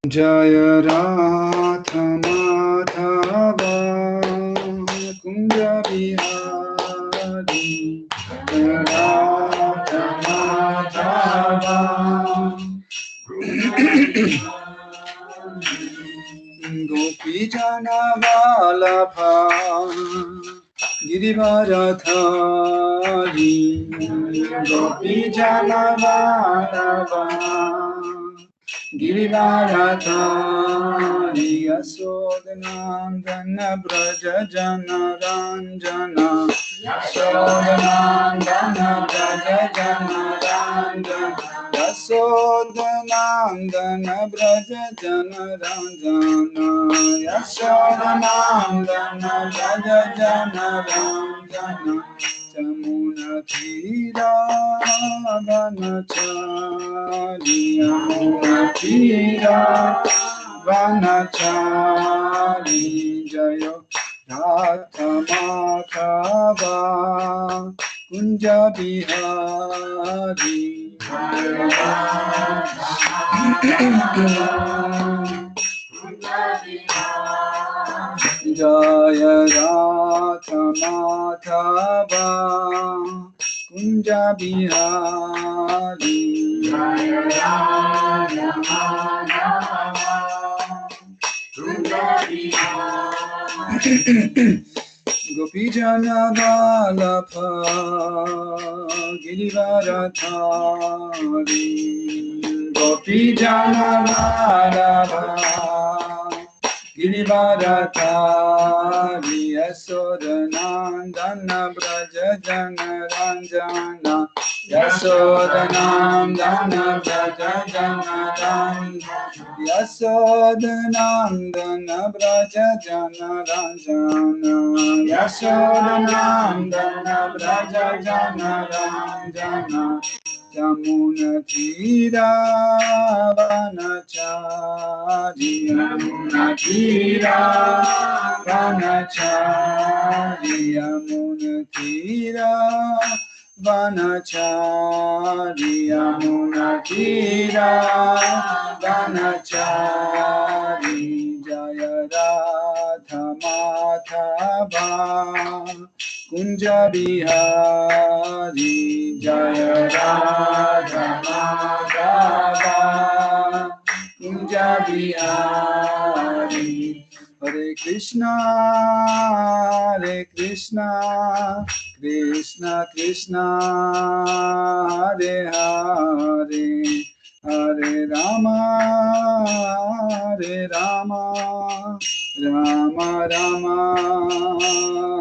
जय राधा माधव कुंज बिहारी जय राधा माधव गोपी जन वल्लभा गिरिवरधारी गोपी जन वल्लभा गिरिवरधारी यशोदनंदन ब्रज जन रंजन यशोदनंदन ब्रज जन रंजन यशोदनंदन ब्रज जन रंजन यशोदनंदन ब्रज जन रंजन यमुना तीरा वनचारी यमुना तीरा वनचारी जय राधा माधव कुंज बिहारी जय राधा माधव कुंज बिहारी जय राधा माधव कुंज बिहारी गोपी जन वल्लभ गिरिवरधारी गोपी जन वल्लभ गिरिवरधारी यशोदनंदन ब्रज जन रंजन यशोदनंदन ब्रज जन रंजन यशोदनंदन ब्रज जन रंजन यशोदनंदन ब्रज जन रंजन यमुना तीरा वनचारी यमुना तीरा वनचारी यमुना तीरा वनचारी यमुना तीरा वनचारी जय राधा माधव कुंज बिहारी जय राधा माधव कुंज बिहारी हरे कृष्णा कृष्ण कृष्ण हरे हरे हरे राम राम राम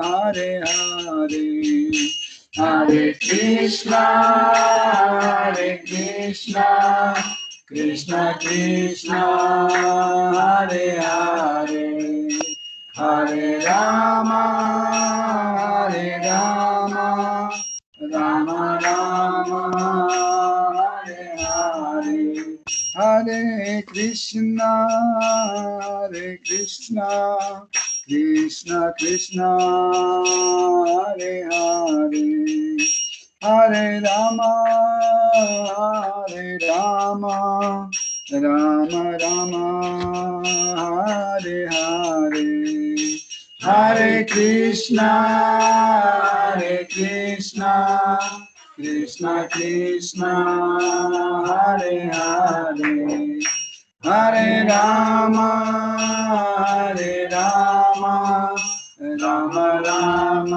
हरे हरे हरे कृष्णा कृष्ण कृष्ण हरे हरे हरे राम राम राम हरे हरे हरे कृष्णा कृष्ण कृष्ण हरे हरे हरे राम राम राम हरे हरे हरे कृष्णा कृष्ण कृष्ण हरे हरे हरे राम राम राम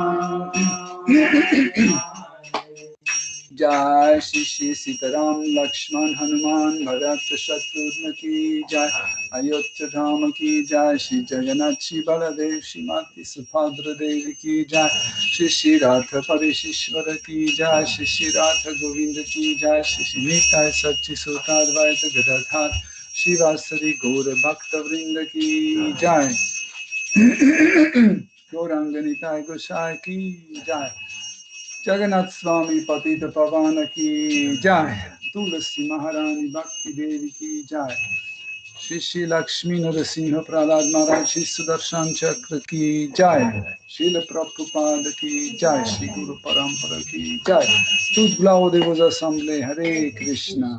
जय श्री श्री सीताराम लक्ष्मण हनुमान भरत शत्रुघ्न की जय अयोध्या धाम की जय श्री जगन्नाथ श्री बलदेव श्री माता सुभद्रा देवी की जय श्री श्री राधा परेश्वर की जय श्री श्री राधा गोविंद की जय श्री श्री निताय सच्ची सुताद्वैत गदाधर शिवासरी गौर भक्त वृंद की जय गौरांग निताय गोसाई की जय जगन्नाथ स्वामी पतित पावन की जय तुलसी महारानी भक्ति देवी की जय श्री श्री लक्ष्मी नरसिंह प्रहलाद महाराज श्री सुदर्शन चक्र की जय श्रील प्रभुपाद की जय श्री गुरु परंपरा की जय तुद ब्लाओ देवज असम्बले हरे Krishna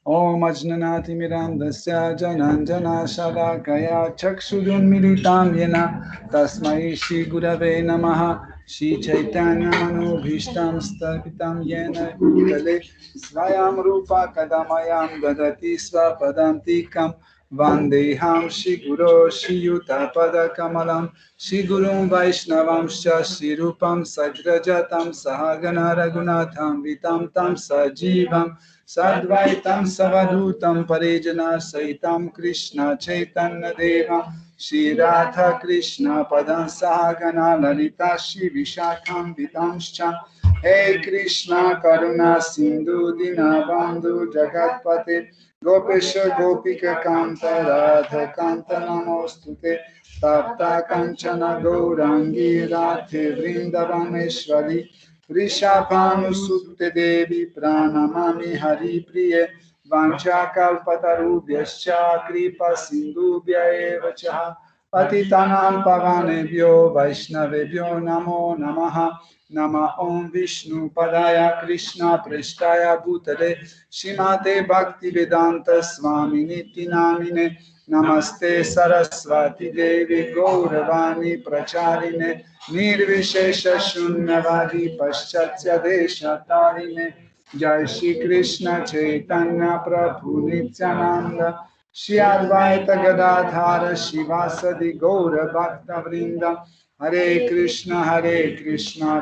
Om Ajnanati Mirandasya Jananjana Shalakaya Chakshudunmilitam Yena Tasmai Shri Gurave Namaha Shri Chaitanya Manobhishtam Stapitam Yena Bhutale Svayam Rupa Kadamayam Dadati Svapadantikam Vandeham Shri Guru Shri Yuta Pada Kamalam Shri Gurum Vaishnavamscha Shri Rupam Sagrajatam Sahagana Raghunatham Vitam Tam Sajivam Sadvaitam Savadutam Parijana Saitam Krishna Chaitanya Deva Shri Radha Krishna Padan Sahagana Lalita Shri Vishakam Vitamscha Hey Krishna Karuna Sindhu Dinabandhu Jagatpate Gopesha Gopika Kanta Radha Kanta Namostute Tapta Kanchana Gaurangi Radhe Vrindavaneshwari Rishabhanusutte Devi Pranamami Hari Priye Vancha Kalpatarubhyascha Kripa Sindhubhya Eva Cha Patitanam Pavanebhyo Vaishnavebhyo Namo Namaha Nama Om Vishnu Padaya Krishna Preshtaya Bhutale Shimate Bhakti Vedanta Swami Niti Namine Namaste Saraswati Devi Gauravani Pracharine Nirvishesha Shunyavadi Paschatya Desha Tarine Jai Shri Krishna Chaitanya Prabhu Nityananda Shri Advaita Gadadhara Shivasadi Gaura Bhakta Vrinda Hare Krishna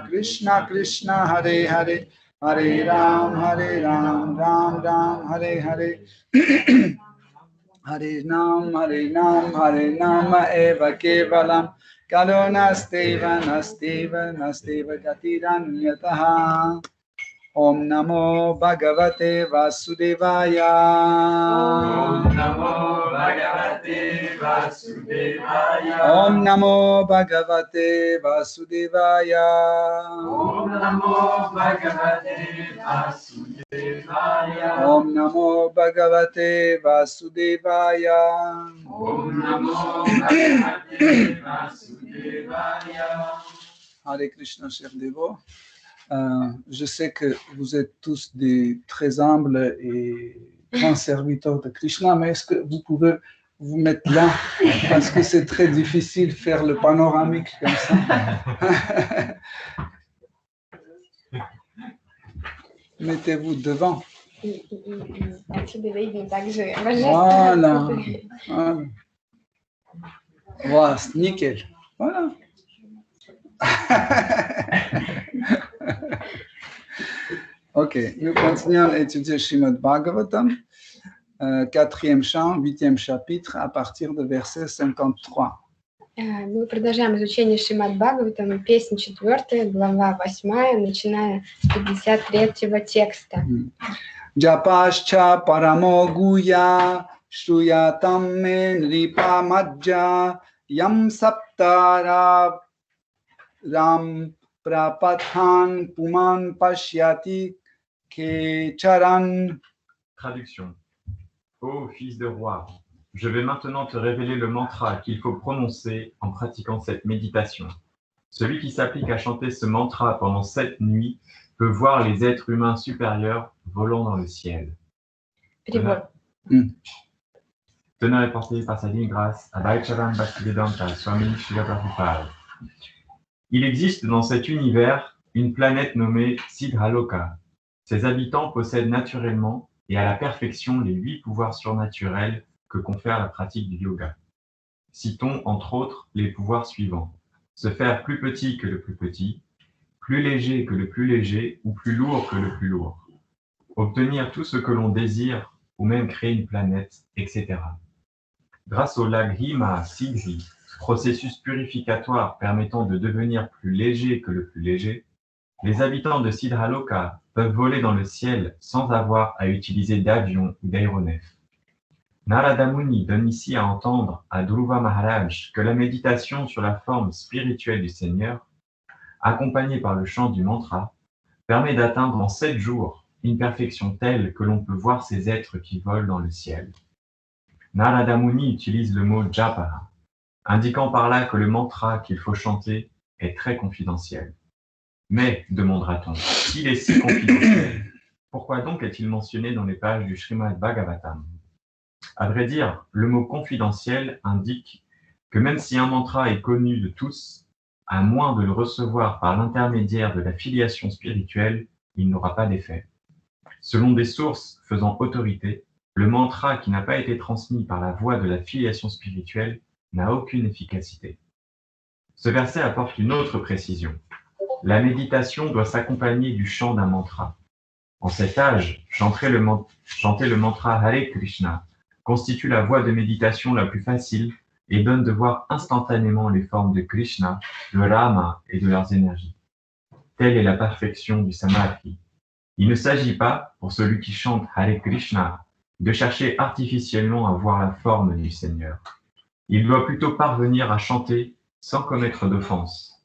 Krishna Krishna Hare Hare Hare Ram Ram Ram Hare Hare Hare Nam Eva Kevalam Karunasteva Nasteva Gatiranyataha Om Namo Bhagavate Vasudevaya Om Namo Bhagavate Vasudevaya. Om Namo Bhagavate Vasudevaya. Om Namo Bhagavate Vasudevaya. Om Namo Bhagavate Vasudevaya. Om Namo Bhagavate Vasudevaya. Hare Krishna, chers dévots. Je sais que vous êtes tous des très humbles et grands serviteurs de Krishna, mais est-ce que vous pouvez vous mettre là? Parce que c'est très difficile de faire le panoramique comme ça. Mettez-vous devant. Voilà. Voilà, nickel. Voilà. Ok, nous continuons à étudier Srimad Bhagavatam, 4e chant, 8e chapitre, à partir de verset 53. Мы продолжаем изучение Шримад Бхагаватам, песня 4, глава 8, начиная с 53-го текста. Japascha paramo guya shruyatam me nripa majja yam saptara ram prapathan puman pashyati kecharan. Traduction. Ô fils de roi, je vais maintenant te révéler le mantra qu'il faut prononcer en pratiquant cette méditation. Celui qui s'applique à chanter ce mantra pendant 7 nuits peut voir les êtres humains supérieurs volant dans le ciel. Teneur est porté par sa divine grâce à Bhaktivedanta Bhaktivedanta Swami Srila Prabhupada. Il existe dans cet univers une planète nommée Siddhaloka. Ses habitants possèdent naturellement et à la perfection les 8 pouvoirs surnaturels que confère la pratique du yoga. Citons entre autres les pouvoirs suivants. Se faire plus petit que le plus petit, plus léger que le plus léger ou plus lourd que le plus lourd. Obtenir tout ce que l'on désire ou même créer une planète, etc. Grâce au lagrima siddhi, processus purificatoire permettant de devenir plus léger que le plus léger, les habitants de Siddhaloka peuvent voler dans le ciel sans avoir à utiliser d'avion ou d'aéronef. Narada Muni donne ici à entendre à Dhruva Maharaj que la méditation sur la forme spirituelle du Seigneur, accompagnée par le chant du mantra, permet d'atteindre en 7 jours une perfection telle que l'on peut voir ces êtres qui volent dans le ciel. Narada Muni utilise le mot japa, indiquant par là que le mantra qu'il faut chanter est très confidentiel. Mais, demandera-t-on, s'il est si confidentiel, Pourquoi donc est-il mentionné dans les pages du Srimad Bhagavatam? À vrai dire, le mot confidentiel indique que même si un mantra est connu de tous, à moins de le recevoir par l'intermédiaire de la filiation spirituelle, il n'aura pas d'effet. Selon des sources faisant autorité, le mantra qui n'a pas été transmis par la voie de la filiation spirituelle n'a aucune efficacité. Ce verset apporte une autre précision. La méditation doit s'accompagner du chant d'un mantra. En cet âge, chanter le mantra Hare Krishna constitue la voie de méditation la plus facile et donne de voir instantanément les formes de Krishna, de Rama et de leurs énergies. Telle est la perfection du samadhi. Il ne s'agit pas, pour celui qui chante Hare Krishna, de chercher artificiellement à voir la forme du Seigneur. Il doit plutôt parvenir à chanter sans commettre d'offense.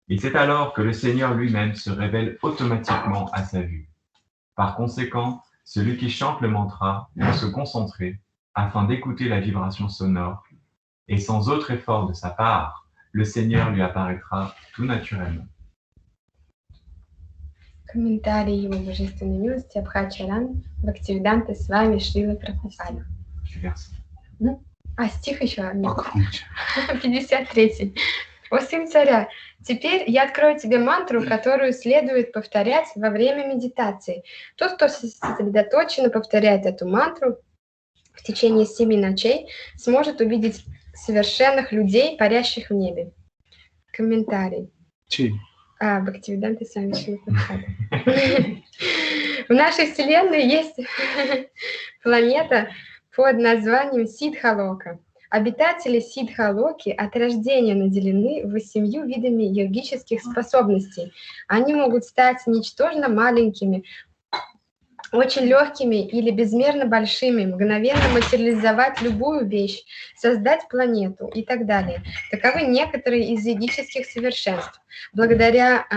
Et c'est alors que le Seigneur lui-même se révèle automatiquement à sa vue. Par conséquent, celui qui chante le mantra doit se concentrer afin d'écouter la vibration sonore, et sans autre effort de sa part, le Seigneur lui apparaîtra tout naturellement. Комментарий его божественной милости Абхачаран Бхактивиданта с вами Шрила Прабхупада. А, стих еще один. 53. О сын царя, теперь я открою тебе мантру, которую следует повторять во время медитации. Тот, кто сосредоточенно повторяет эту мантру в течение 7 ночей, сможет увидеть совершенных людей, парящих в небе. Комментарий. Бхактивиданта с вами Шрила Прабхупада. В нашей Вселенной есть планета под названием Сиддхалока. Обитатели Сиддхалоки от рождения наделены 8 видами йогических способностей. Они могут стать ничтожно маленькими, очень легкими или безмерно большими, мгновенно материализовать любую вещь, создать планету и так далее. Таковы некоторые из йогических совершенств. Благодаря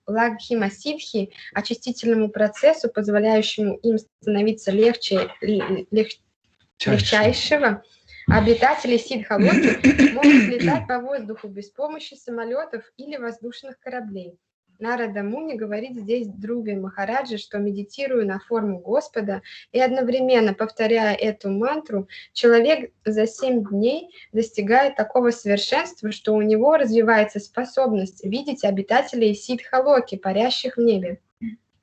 лагхима-сиддхи, очистительному процессу, позволяющему им становиться легчайшего, обитатели Сиддхалоки могут летать по воздуху без помощи самолетов или воздушных кораблей. Нарада Муни говорит здесь Друве Махараджи, что медитируя на форму Господа и одновременно повторяя эту мантру, человек за 7 дней достигает такого совершенства, что у него развивается способность видеть обитателей Сиддхалоки, парящих в небе.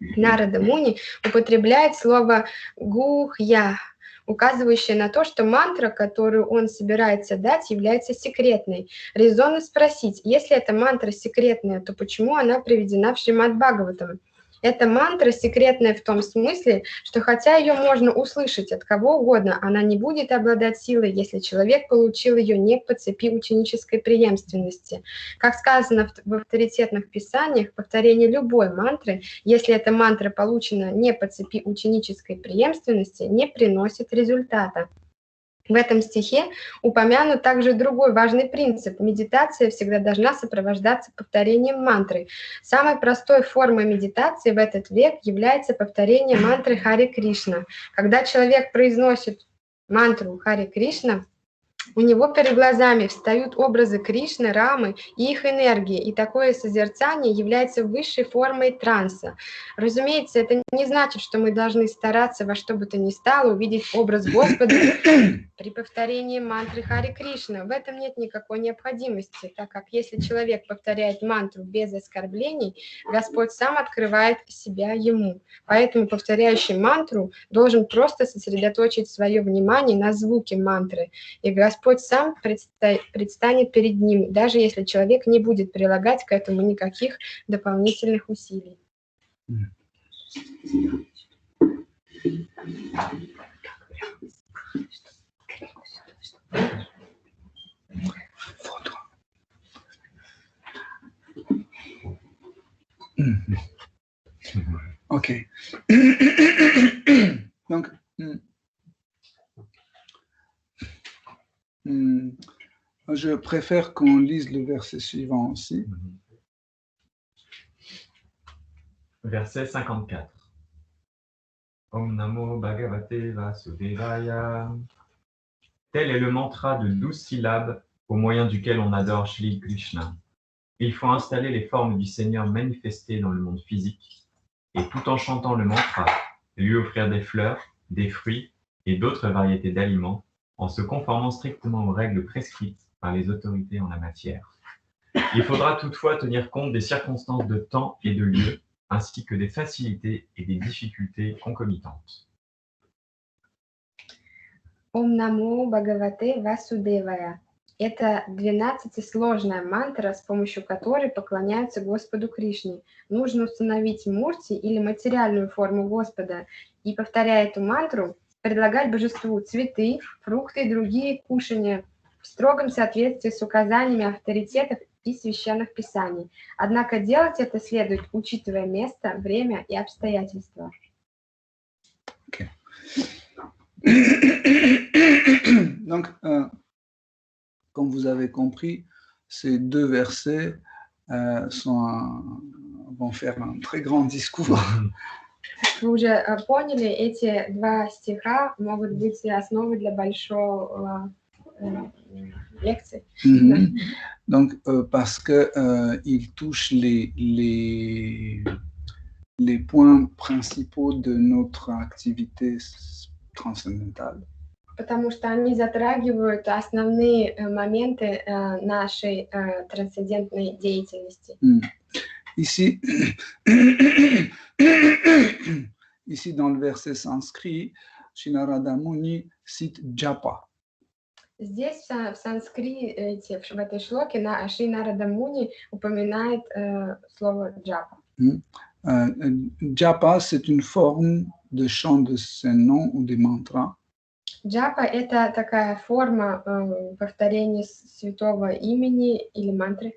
Нарада Муни употребляет слово «гухья», указывающее на то, что мантра, которую он собирается дать, является секретной. Резонно спросить, если эта мантра секретная, то почему она приведена в Шримад Бхагаватам? Эта мантра секретная в том смысле, что хотя ее можно услышать от кого угодно, она не будет обладать силой, если человек получил ее не по цепи ученической преемственности. Как сказано в авторитетных писаниях, повторение любой мантры, если эта мантра получена не по цепи ученической преемственности, не приносит результата. В этом стихе упомянут также другой важный принцип. Медитация всегда должна сопровождаться повторением мантры. Самой простой формой медитации в этот век является повторение мантры Харе Кришна. Когда человек произносит мантру Харе Кришна, у него перед глазами встают образы Кришны, Рамы и их энергии, и такое созерцание является высшей формой транса. Разумеется, это не значит, что мы должны стараться во что бы то ни стало увидеть образ Господа при повторении мантры Харе Кришна. В этом нет никакой необходимости, так как если человек повторяет мантру без оскорблений, Господь сам открывает себя ему. Поэтому повторяющий мантру должен просто сосредоточить свое внимание на звуке мантры, и Господь сам предстанет перед ним, даже если человек не будет прилагать к этому никаких дополнительных усилий. Ok. Donc, je préfère qu'on lise le verset suivant aussi. Verset 54. Om Namo Bhagavate Vasudevaya. Tel est le mantra de 12 syllabes au moyen duquel on adore Shri Krishna. Il faut installer les formes du Seigneur manifestées dans le monde physique, et tout en chantant le mantra, lui offrir des fleurs, des fruits et d'autres variétés d'aliments en se conformant strictement aux règles prescrites par les autorités en la matière. Il faudra toutefois tenir compte des circonstances de temps et de lieu, ainsi que des facilités et des difficultés concomitantes. Ом Намо Бхагавате Васудевая. Это 12-сложная мантра, с помощью которой поклоняются Господу Кришне. Нужно установить мурти или материальную форму Господа и, повторяя эту мантру, предлагать божеству цветы, фрукты и другие кушания в строгом соответствии с указаниями авторитетов и священных писаний. Однако делать это следует, учитывая место, время и обстоятельства. Okay. Donc, comme vous avez compris, ces deux versets vont faire un très grand discours. Вы уже поняли, эти два стиха могут быть основой для большой лекции. Donc, parce qu'ils touchent les points principaux de notre activité трансценденталь. Потому что они затрагивают основные моменты нашей трансцендентной деятельности. Ici, ici, dans le verset sanskrit, Шри Нарада Муни cite Japa. Здесь в санскрите, в этой шлоке, Шри Нарада Муни упоминает слово джапа. Japa, c'est une forme de chant de ces noms ou des mantras. Джапа — это такая форма повторения святого имени или мантры,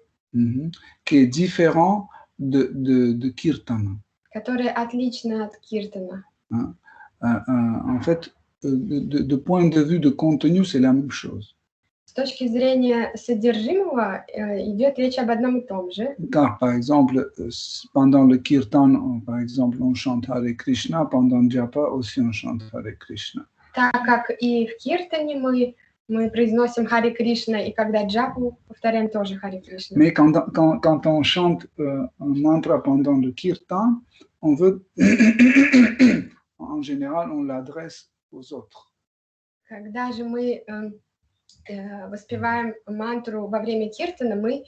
qui est différent de Kirtana. которая отлична от киртана. En fait, de point de vue de contenu, c'est la même chose. С точки зрения содержимого идет речь об одном и том же. Car, par exemple, pendant le Kirtan, par exemple, on chante Hare Krishna, pendant Japa aussi on chante Hare Krishna. Так как и в киртане мы произносим Харе Кришна, и когда джапу повторяем тоже Харе Кришна. Mais quand on chante un mantra pendant le Kirtan, on veut, en général, on l'adresse aux autres. Когда же мы воспеваем мантру во время киртана, мы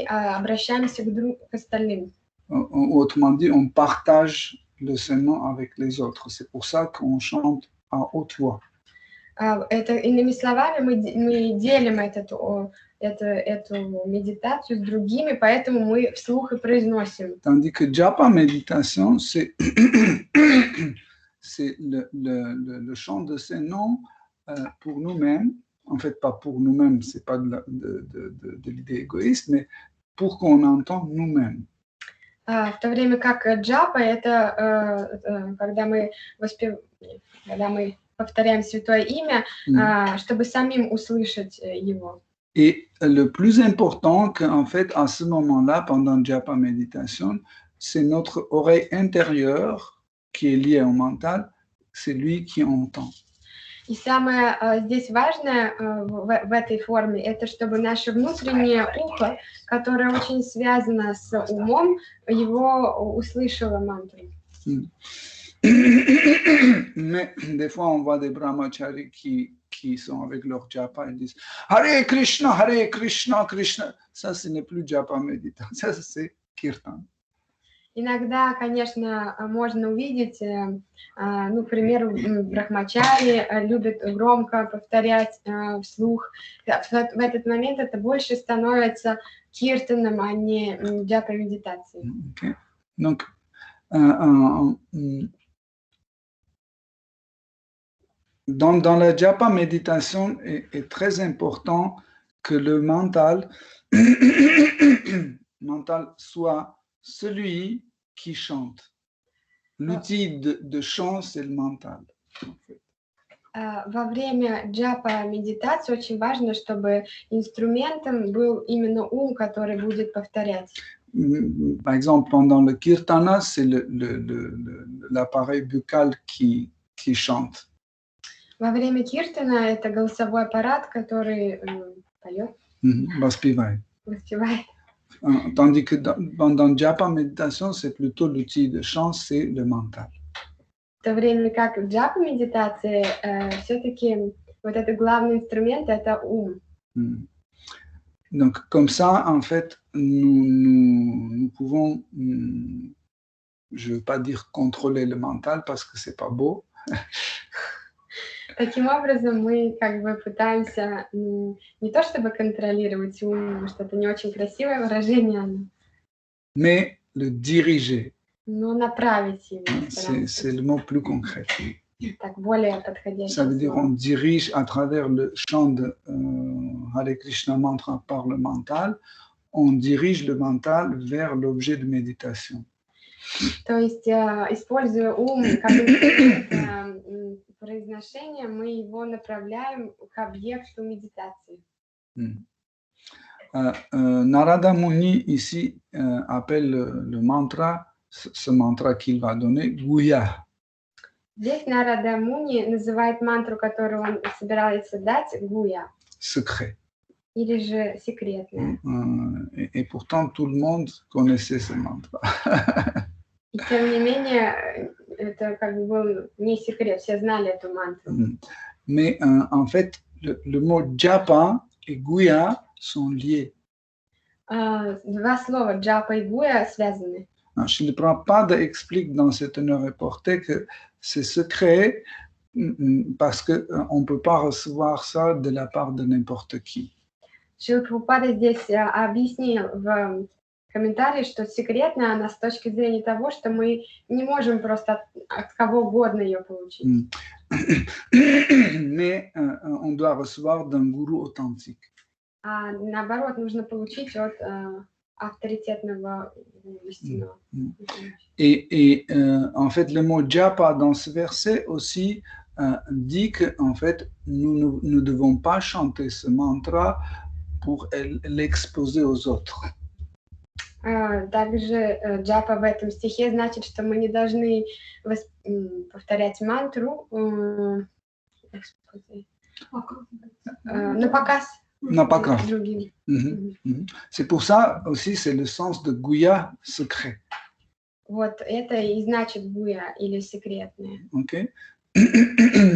обращаемся к остальным. Autrement dit, on partage le Saint-Nom avec les autres. C'est pour ça qu'on chante à haute voix. Это, иными словами, мы делим эту медитацию с другими, поэтому мы вслух и произносим. Tandis que Japa méditation, c'est le chant de ces noms pour nous-mêmes. En fait, pas pour nous-mêmes, c'est pas de l'idée égoïste, mais pour qu'on entende nous-mêmes. В то время как джапа — это когда мы повторяем святое имя, чтобы самим услышать его. Et le plus important, qu'en fait, à ce moment-là, pendant Japa méditation, c'est notre oreille intérieure qui est liée au mental, c'est lui qui entend. И самое здесь важное в этой форме — это чтобы наше внутреннее ухо, которое очень связано с умом, его услышало мантру. Mais des fois, on voit des brahmacharis qui sont avec leur japa et disent Hare Krishna, Krishna. Ça, ce n'est plus japa méditation, ça, c'est kirtan. Иногда, конечно, можно увидеть, ну, к примеру, брахмачари любят громко повторять вслух. В этот момент это больше становится киртаном, а не джапа-медитацией. Okay. Donc, dans la japa méditation, est très important que le mental soit celui qui chante. L'outil de chant, c'est le mental. En fait. Во время джапа-медитации очень важно, чтобы инструментом был именно ум, который будет повторять. Par exemple, pendant le kirtana, c'est l'appareil buccal qui chante. Во время киртана это голосовой аппарат, который поет. Воспевает. Tandis que pendant japa méditation, c'est plutôt l'outil de chant, c'est le mental. то время как в джапа-медитации все-таки вот это главный инструмент – это ум. Donc, comme ça, en fait, nous pouvons, je ne veux pas dire contrôler le mental parce que c'est pas beau. Таким образом, мы как бы пытаемся не то чтобы контролировать ум, потому что это не очень красивое выражение, Mais le diriger, но направить его. c'est le mot plus concret. Так более подходящее Ça veut dire слово. on dirige à travers le champ de Hare Krishna mantra par le mental, on dirige le mental vers l'objet de méditation. То есть, используя ум как инструмент произношения, мы его направляем к объекту медитации. Narada Muni ici appelle le mantra, ce mantra qu'il va donner, Guya. Здесь Нарада Муни называет мантру, которую он собирается дать, гуя, Secret. или же секретная. Et pourtant, tout le monde connaissait ce mantra. И тем не менее, это как бы был не секрет, все знали эту мантру. Mais en fait, le mot japa et guya sont liés. Два слова джапа и гуя связаны. Shri Prabhupada explique dans cet honneur reporté que c'est secret parce qu'on ne peut pas recevoir ça de la part de n'importe qui. Шрила Прабхупада здесь объяснил в комментарии, что секретная она с точки зрения того, что мы не можем просто от кого угодно ее получить. Mais on doit recevoir d'un gourou authentique. А наоборот, нужно получить от авторитетного истинного. Et en fait, le mot japa dans ce verset aussi dit que en fait, nous ne devons pas chanter ce mantra pour l'exposer aux autres. Также джапа в этом стихе значит, что мы не должны повторять мантру на показ. Другим. C'est pour ça aussi, c'est le sens de Guya secret. Вот это и значит гуя или секретное. Ok.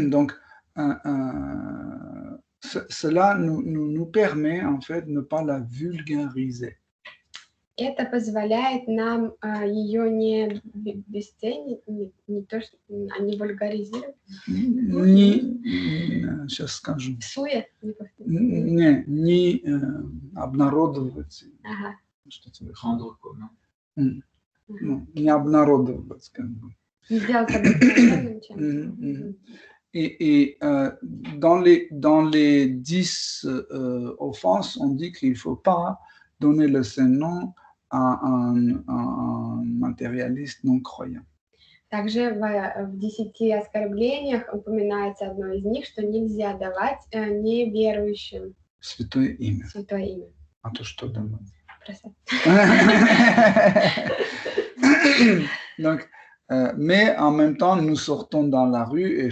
Donc, cela nous permet en fait de ne pas la vulgariser. Это позволяет нам ее не бесценить, не то что не вульгаризировать. Сейчас скажу. Суе? Не обнародовать. Ага. Что тебе? Rendre commun. Не обнародовать, как бы. Не сделать обыкновенным чем-то. Et dans les 10 offenses, on dit qu'il ne faut pas donner le Saint-Nom à un matérialiste non croyant. Также в 10 оскорблениях упоминается одно из них, что нельзя давать неверующим Святое имя. святое имя. А то что думать? Просто. Donc, mais en même temps, nous sortons dans la rue et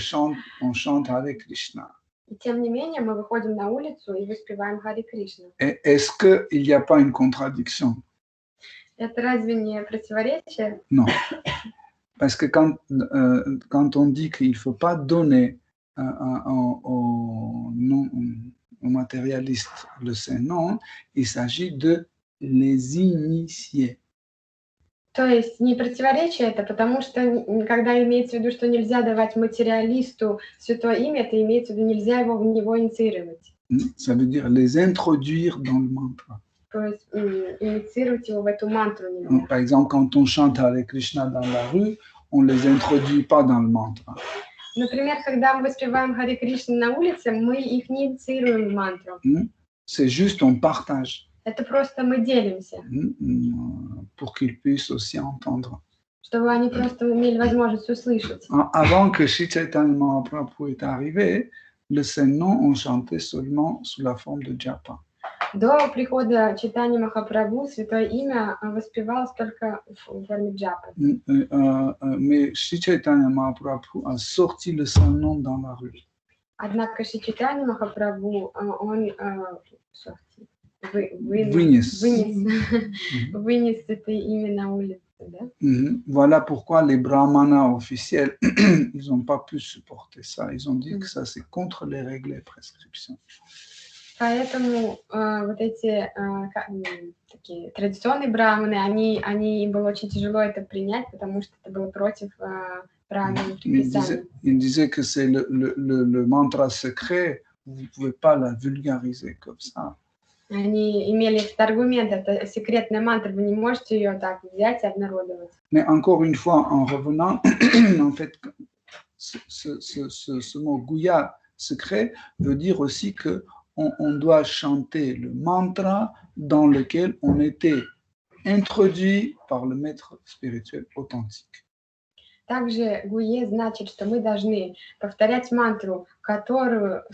on chante Hare Krishna. И тем не менее, мы выходим на улицу и воспеваем Харе Кришна. Est-ce qu'il n'y a pas une contradiction? Это разве не противоречие? Non. Parce que quand on dit qu'il ne faut pas donner aux matérialistes le Saint-Nom, il s'agit de les initier. То есть не противоречие это, потому что когда имеется в виду, что нельзя давать материалисту святое имя, это имеется в виду, нельзя его в него инициировать. Ça veut dire les introduire dans le mantra. То есть инициировать его в эту мантру нельзя. Par exemple, quand on chante Hare Krishna dans la rue, on ne les introduit pas dans le mantra. Например, когда мы воспеваем Харе Кришна на улице, мы их не инициируем в мантру. C'est juste on partage. Это просто мы делимся. Pour qu'ils puissent aussi entendre. Чтобы они просто имели возможность услышать. Avant que Shri Chaitanya Mahaprabhu est arrivé, le Saint-Nom on chantait seulement sous la forme de japa. До прихода Чайтаньи Махапрабху святое имя воспевалось только в форме джапы. Mais Shri Chaitanya Mahaprabhu a sorti le Saint-Nom dans la rue. Однако Шри Чайтанья Махапрабху, он вынес это имя на улицу. да? Voilà pourquoi les brahmanas officiels, ils n'ont pas pu supporter ça. Ils ont dit que ça, c'est contre les règles et prescriptions. Поэтому вот эти такие традиционные браманы, им было очень тяжело это принять, потому что это было против правил и предписаний. Ils disaient que c'est le mantra secret, vous ne pouvez pas la vulgariser comme ça. Они имели этот аргумент, это секретная мантра, вы не можете ее так взять и обнародовать. Mais encore une fois, en revenant, en fait, ce mot Guya secret veut dire aussi que on doit chanter le mantra dans lequel on était introduit par le maître spirituel authentique. Также гуе значит, что мы должны повторять мантру, в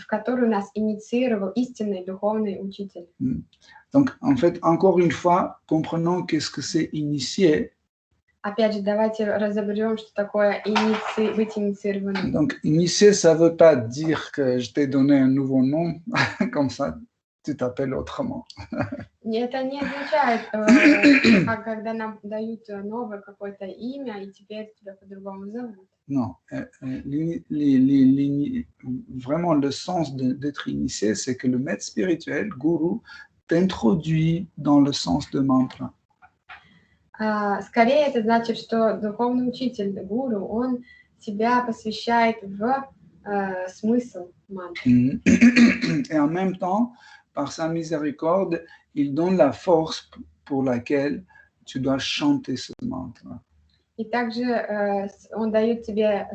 которую нас инициировал истинный духовный учитель. Donc, en fait, encore une fois, comprenons qu'est-ce que c'est initié. Опять же, давайте разобрем, что такое быть инициированным. Donc, initié, ça ne veut pas dire que je t'ai donné un nouveau nom, comme ça, tu t'appelles autrement. Это не означает, когда нам дают новое какое-то имя, и теперь тебя по-другому зовут. Non, vraiment le sens d'être initié, c'est que le maître spirituel, guru, t'introduit dans le sens de mantra. Скорее, это значит, что духовный учитель, гуру, он тебя посвящает в смысл мантры. Et en même temps, par sa miséricorde, il donne la force pour laquelle tu dois chanter ce mantra. И также он дает тебе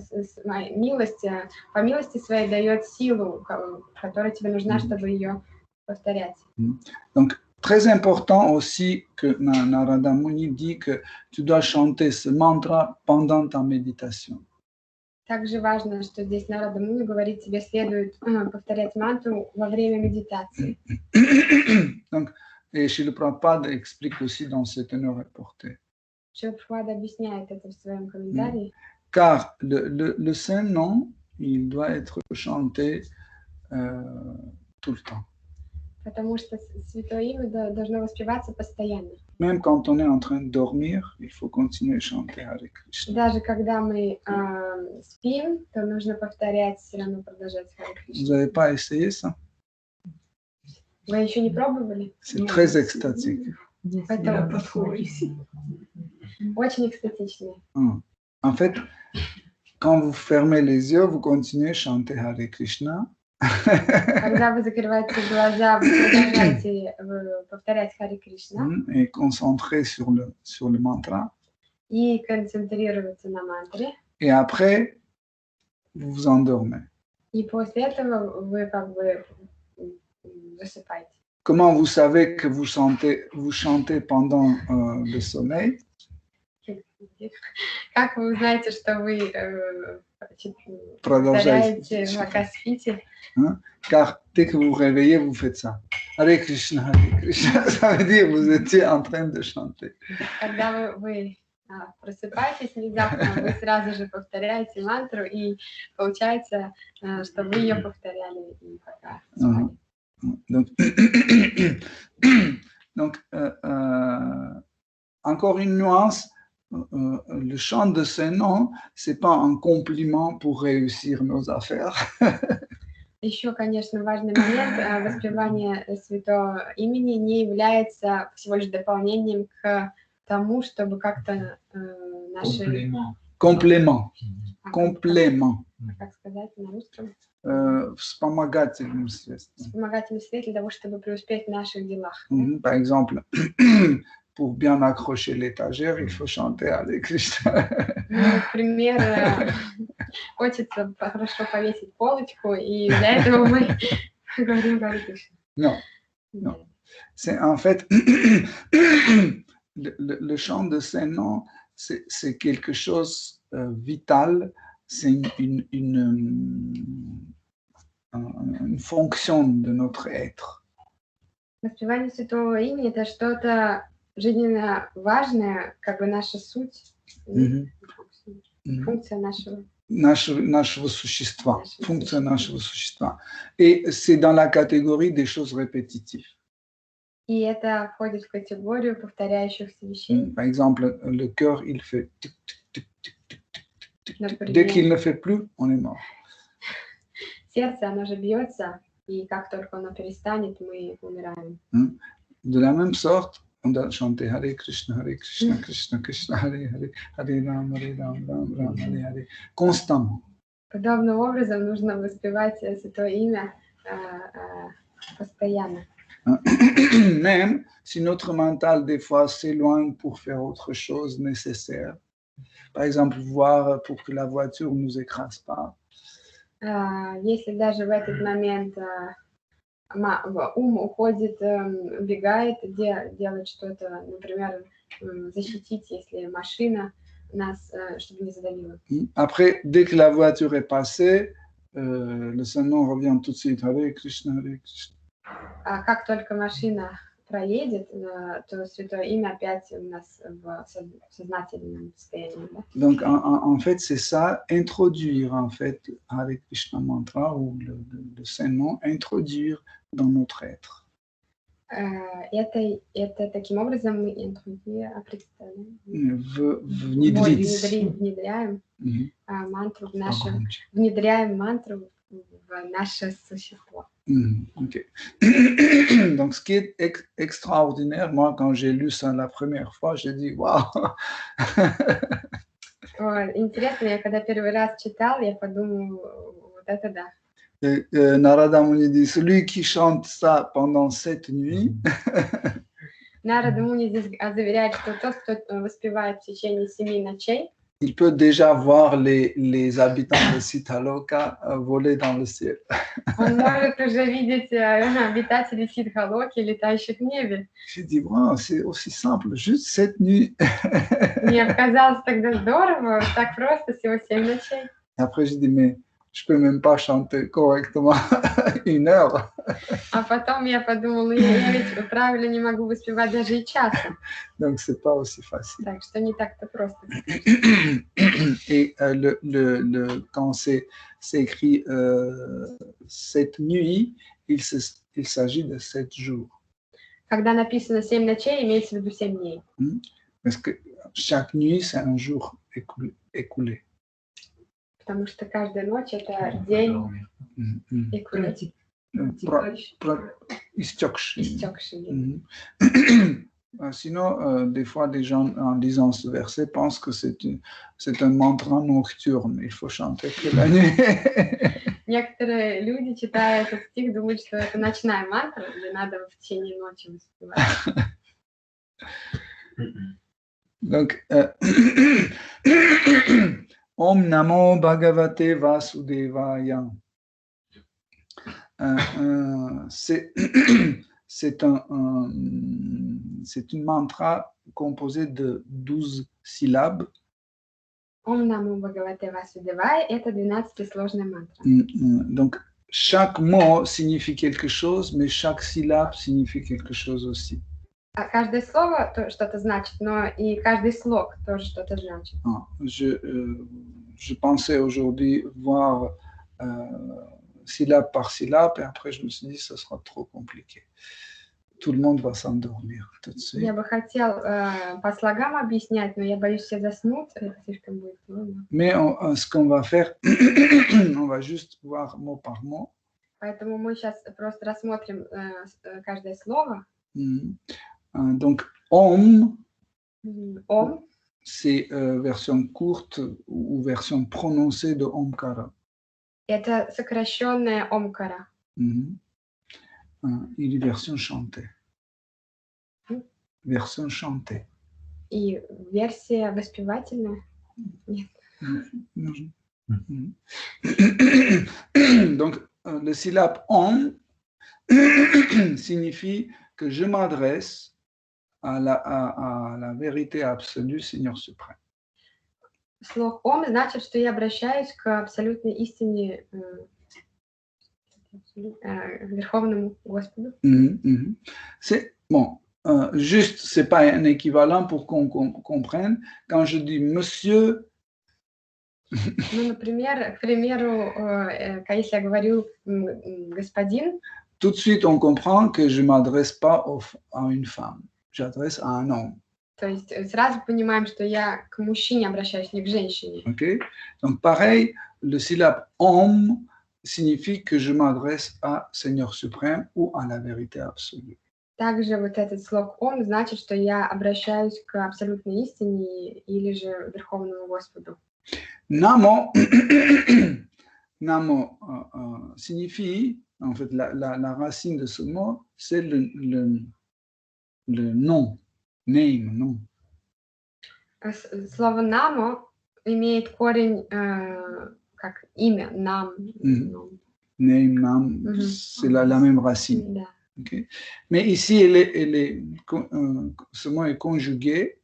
милость, по милости своей дает силу, которая тебе нужна, чтобы ее повторять. Donc, très important aussi que Narada Muni dit que tu dois chanter ce mantra pendant ta méditation. Также важно, что здесь Нарада Муни говорит, тебе следует повторять мантру во время медитации. Donc, et Srila Prabhupada explique aussi dans cette teneur reportée. Шрила Прабхупада объясняет это в своем комментарии. Car le saint nom, il doit être chanté tout le temps. Потому что святое имя должно воспеваться постоянно. Même quand on est en train de dormir, il faut continuer à chanter Hare Krishna. Даже когда мы спим, то нужно повторять, все равно продолжать Харе Кришна. Vous n'avez pas essayé ça? Вы еще не пробовали? C'est très extatique. Это очень экстатично. En fait, quand vous fermez les yeux, vous continuez à chanter Hare Krishna. Когда вы закрываете глаза, вы продолжаете повторять Харе Кришна. Et concentrer sur le mantra. И концентрироваться на мантре. Et après, vous vous endormez. И после этого вы как бы засыпаете. Comment vous savez que vous chantez pendant le sommeil? Как вы узнаете, что вы Продолжаете. пока спите? Car dès que vous vous réveillez, vous faites ça. Hare Krishna, Hare Krishna. Ça veut dire que vous étiez en train de chanter. Когда вы просыпаетесь внезапно, вы сразу же повторяете мантру, и получается, что вы ее повторяли и пока спали. Donc encore une nuance, le chant de ces noms, ce n'est pas un compliment pour réussir nos affaires. Еще, конечно, важный момент, воспевание святого имени не является всего лишь дополнением к тому, чтобы как-то наши... Complément. Как сказать на русском? Вспомогательным средством. Вспомогательным средством для того, чтобы преуспеть в наших делах. Par exemple, pour bien accrocher l'étagère, il faut chanter Hare Krishna. Например, хочется хорошо повесить полочку, и для этого мы говорим Харе Кришна. Non. C'est en fait le chant de ces noms, c'est quelque chose vital, c'est une fonction de notre être. Воспевание святого имени – это что-то жизненно важное, как бы наша суть, функция нашего существа, функция нашего существа. Et c'est dans la catégorie des choses répétitives. И это входит в категорию повторяющихся вещей. Par exemple, le cœur, il fait tic, tic, tic, tic, tic, tic, tic, tic. Dès Например, qu'il ne fait plus, on est mort. сердце, оно же бьется, и как только оно перестанет, мы умираем. De la même sorte, on doit chanter Hare Krishna, Krishna Krishna, Hare Hare, Hare Ram, Ram, Hare Hare, constamment. Подобным образом нужно воспевать Святое Имя постоянно. Même si notre mental, des fois, s'éloigne pour faire autre chose nécessaire. Par exemple, voir pour que la voiture ne nous écrase pas. Если даже в этот момент ум уходит, убегает, делать что-то, например, защитить, если машина нас, чтобы не задавила. Après, dès que la voiture est passée, le Saint-Nom revient tout de suite. Hare Krishna, Hare Krishna. А как только машина проедет, то Святое Имя опять у нас в сознательном состоянии. Да? Donc, en fait, c'est ça, introduire, en fait, Hare Krishna Mantra ou le Saint-Nom, introduire dans notre être. Это таким образом мы внедряем мантру в наше существо. Okay. Donc, ce qui est extraordinaire, moi, quand j'ai lu ça la première fois, j'ai dit waouh! Интересно, я когда первый раз читал, я подумал, вот это да. Narada Muni dit, celui qui chante ça pendant 7 nuits, Нарада Муни здесь заверяет, что тот, кто воспевает в течение 7 ночей, il peut déjà voir les habitants de Sitaloka voler dans le ciel. Он может уже видеть обитателей Сидхалоки, летающих в небе. J'ai dit, wow, c'est aussi simple, juste 7 nuits. Мне казалось тогда здорово, так просто, всего 7 ночей. Après, j'ai dit, mais je peux même pas chanter correctement 1 heure. А потом я подумала, я ведь правильно не могу воспевать даже и часа. Donc, c'est pas aussi facile. Так что не так-то просто. Et quand c'est écrit 7 nuits, il s'agit de 7 jours. Когда написано 7 ночей, имеется в виду 7 дней. Parce que chaque nuit, c'est un jour écoulé. Потому что каждая ночь – это день écoulé. Истёкший. Sinon, des fois, des gens, en lisant ce verset, pensent que c'est un mantra nocturne. Il faut chanter que la nuit. Некоторые люди, читая этот стих, думают, что это ночная мантра, где надо в течение ночи воспевать. Donc, Om Namo Bhagavate Vasudevaya. C'est une mantra composée de 12 syllabes. Om Namo Bhagavate Vasudevaya – это 12-сложная мантра. Donc, chaque mot signifie quelque chose, mais chaque syllabe signifie quelque chose aussi. Каждое слово что-то значит, но и каждый слог тоже что-то значит. Je pensais aujourd'hui voir syllabe par syllabe, et après je me suis dit, ça sera trop compliqué. Tout le monde va s'endormir tout de suite. Я бы хотел по слогам объяснять, но я боюсь, все заснут, это слишком будет трудно. Mais ce qu'on va faire, on va juste voir mot par mot. Поэтому мы сейчас просто рассмотрим каждое слово. Donc, Om, c'est version courte ou version prononcée de Omkara. Это сокращенная Омкара. Il est version chantée. Version chantée. И версия воспевательная? Нет. Donc, le syllabe Om signifie que je m'adresse à la vérité absolue, Seigneur suprême. Слог Ом значит, что я обращаюсь к абсолютной истине, Верховному Господу. C'est bon, juste, c'est pas un équivalent pour qu'on comprenne. Quand je dis monsieur, Ну, например, к примеру, если я говорю господин, tout de suite, on comprend que je ne m'adresse pas à une femme, j'adresse à un homme. То есть сразу понимаем, что я к мужчине обращаюсь, не к женщине. Okay? Donc, pareil, le syllabe homme signifie que je m'adresse à Seigneur suprême ou à la vérité absolue. Также вот этот слог «он» значит, что я обращаюсь к абсолютной истине или же Верховному Господу. Namo, Namo signifie, en fait, la racine de ce mot, c'est le nom, name, nom. Слово «намо» имеет корень как имя, нам. Name, nam, c'est la même racine. Да. Okay? Mais ici, ce mot est conjugué,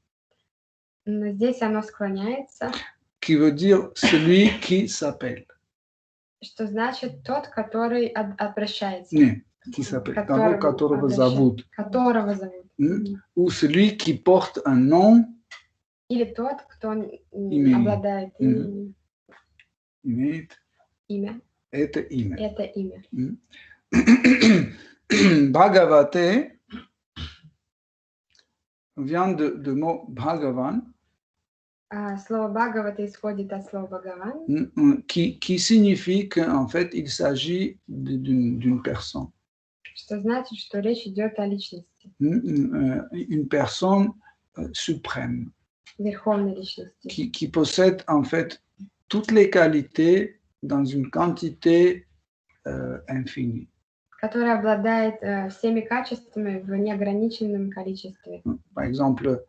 Но здесь оно склоняется, qui veut dire celui qui s'appelle. что значит тот, который обращается. Не, qui s'appelle, которого зовут. Которого зовут. Ou celui qui porte un nom. Или тот, кто обладает именем. Имеет. Имя. Это имя. Это имя. Bhagavate vient de mot Bhagavan. Слово Бхагавата исходит от слова Бхагаван. Qui signifie qu'en fait, il s'agit d'une personne. Что значит, что речь идет о личности. Une personne suprême. Верховной личности. Qui possède en fait toutes les qualités dans une quantité infinie. Которая обладает всеми качествами в неограниченном количестве. Par exemple,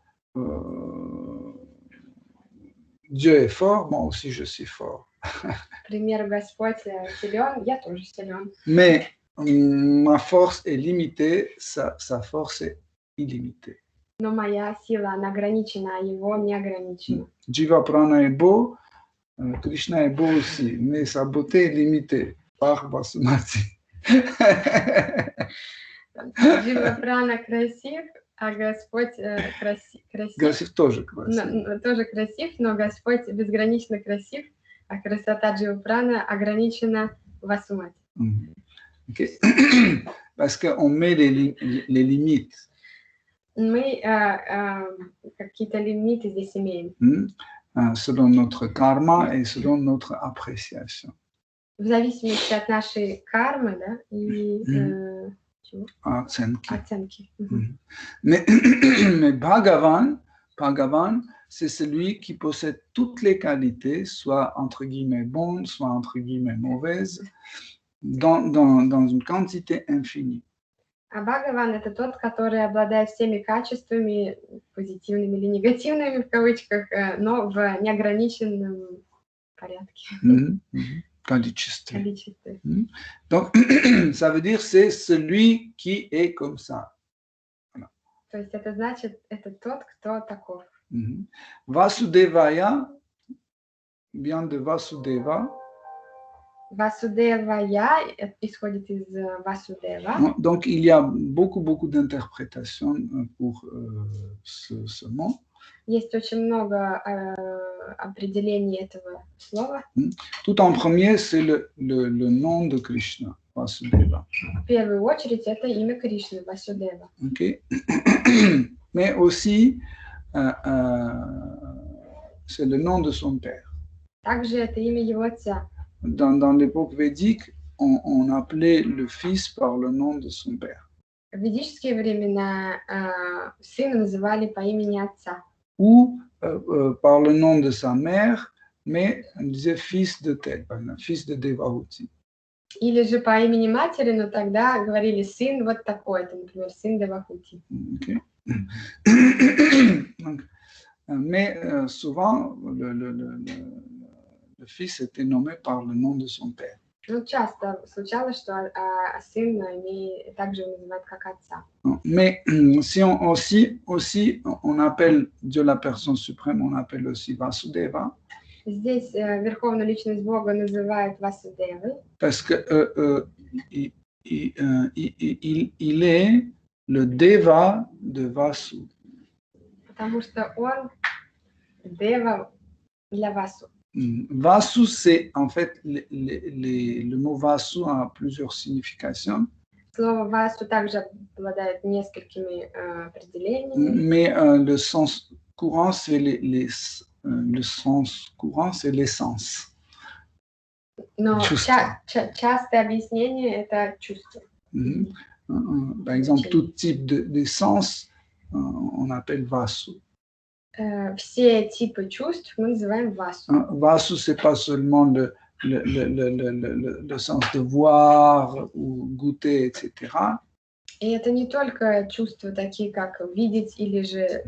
Dieu est fort, moi aussi je suis fort. К примеру, Господь силен, я тоже силен. Mais ma force est limitée, sa force est illimitée. Но моя сила, она ограничена, а его не ограничена. Jiva Prana est beau, Krishna est beau aussi, mais sa beauté est limitée par Basmati. Jiva Prana красив, а Господь красив. Красив тоже красив. Тоже красив, но Господь безгранично красив, а красота Джива Прана ограничена в Асумати. Okay. Parce qu'on met les limites. Мы какие-то лимиты здесь имеем. Selon notre karma et selon notre appréciation. В зависимости от нашей кармы, да, и оценки. Mais Bhagavan, c'est celui qui possède toutes les qualités, soit entre guillemets bonnes, soit entre guillemets mauvaises, dans une quantité infinie. А Бхагаван — это тот, который обладает всеми качествами, позитивными или негативными в кавычках, но в неограниченном порядке. Количестве. Donc, ça veut dire c'est celui qui est comme ça. Voilà. То есть это значит, это тот, кто таков. Vasudevaya vient de Vasudeva. Vasudevaya исходит из Vasudeva. Donc, il y a beaucoup d'interprétations pour ce mot. Есть очень много определений этого слова. Tout en premier, c'est le nom de Krishna, Vasudeva. В первую очередь, это имя Кришны, Васудева. Okay. Mais aussi, c'est le nom de son père. Также это имя его отца. Dans l'époque védique, on appelait le fils par le nom de son père. В ведические времена сына называли по имени отца. Ou par le nom de sa mère, mais on disait fils de tel, par exemple, fils de Devahuti. Или же по имени матери, но тогда говорили сын вот такой-то, например, сын Девахути. Okay. Mais souvent, le fils était nommé par le nom de son père. Ну, часто случалось, что сына также называют как отца. Mais si on appelle Dieu la personne suprême, on appelle aussi Vasudeva. Здесь верховную личность Бога называют Васудевой. Parce que il est le Deva de Vasu. Потому что он Дева для Васу. Vasu, c'est en fait le mot Vasu a plusieurs significations. Слово «васу» также обладает несколькими определениями. Mais le sens courant, c'est le sens courant, c'est l'essence. Но Чувство. частое объяснение – это чувство. Mhm. Par exemple, tout type d'essence, on appelle vasu. Все типы чувств мы называем васу. Vasu, c'est pas seulement le sens de voir ou goûter, etc. И это не только чувства такие, как видеть или же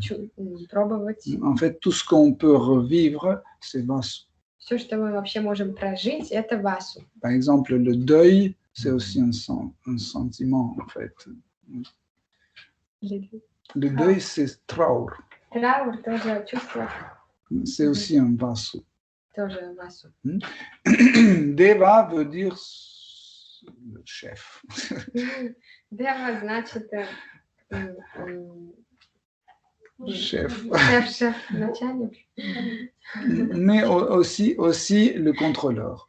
пробовать. En fait, tout ce qu'on peut revivre, c'est vasu. Все, что мы вообще можем прожить, это васу. Par exemple, le deuil, c'est aussi un sentiment, en fait. Le deuil, c'est traur. Траур тоже чувство, C'est aussi un vasu. тоже васу. Deva veut dire le chef. Дева значит Chef. шеф, начальник. Mais aussi le contrôleur.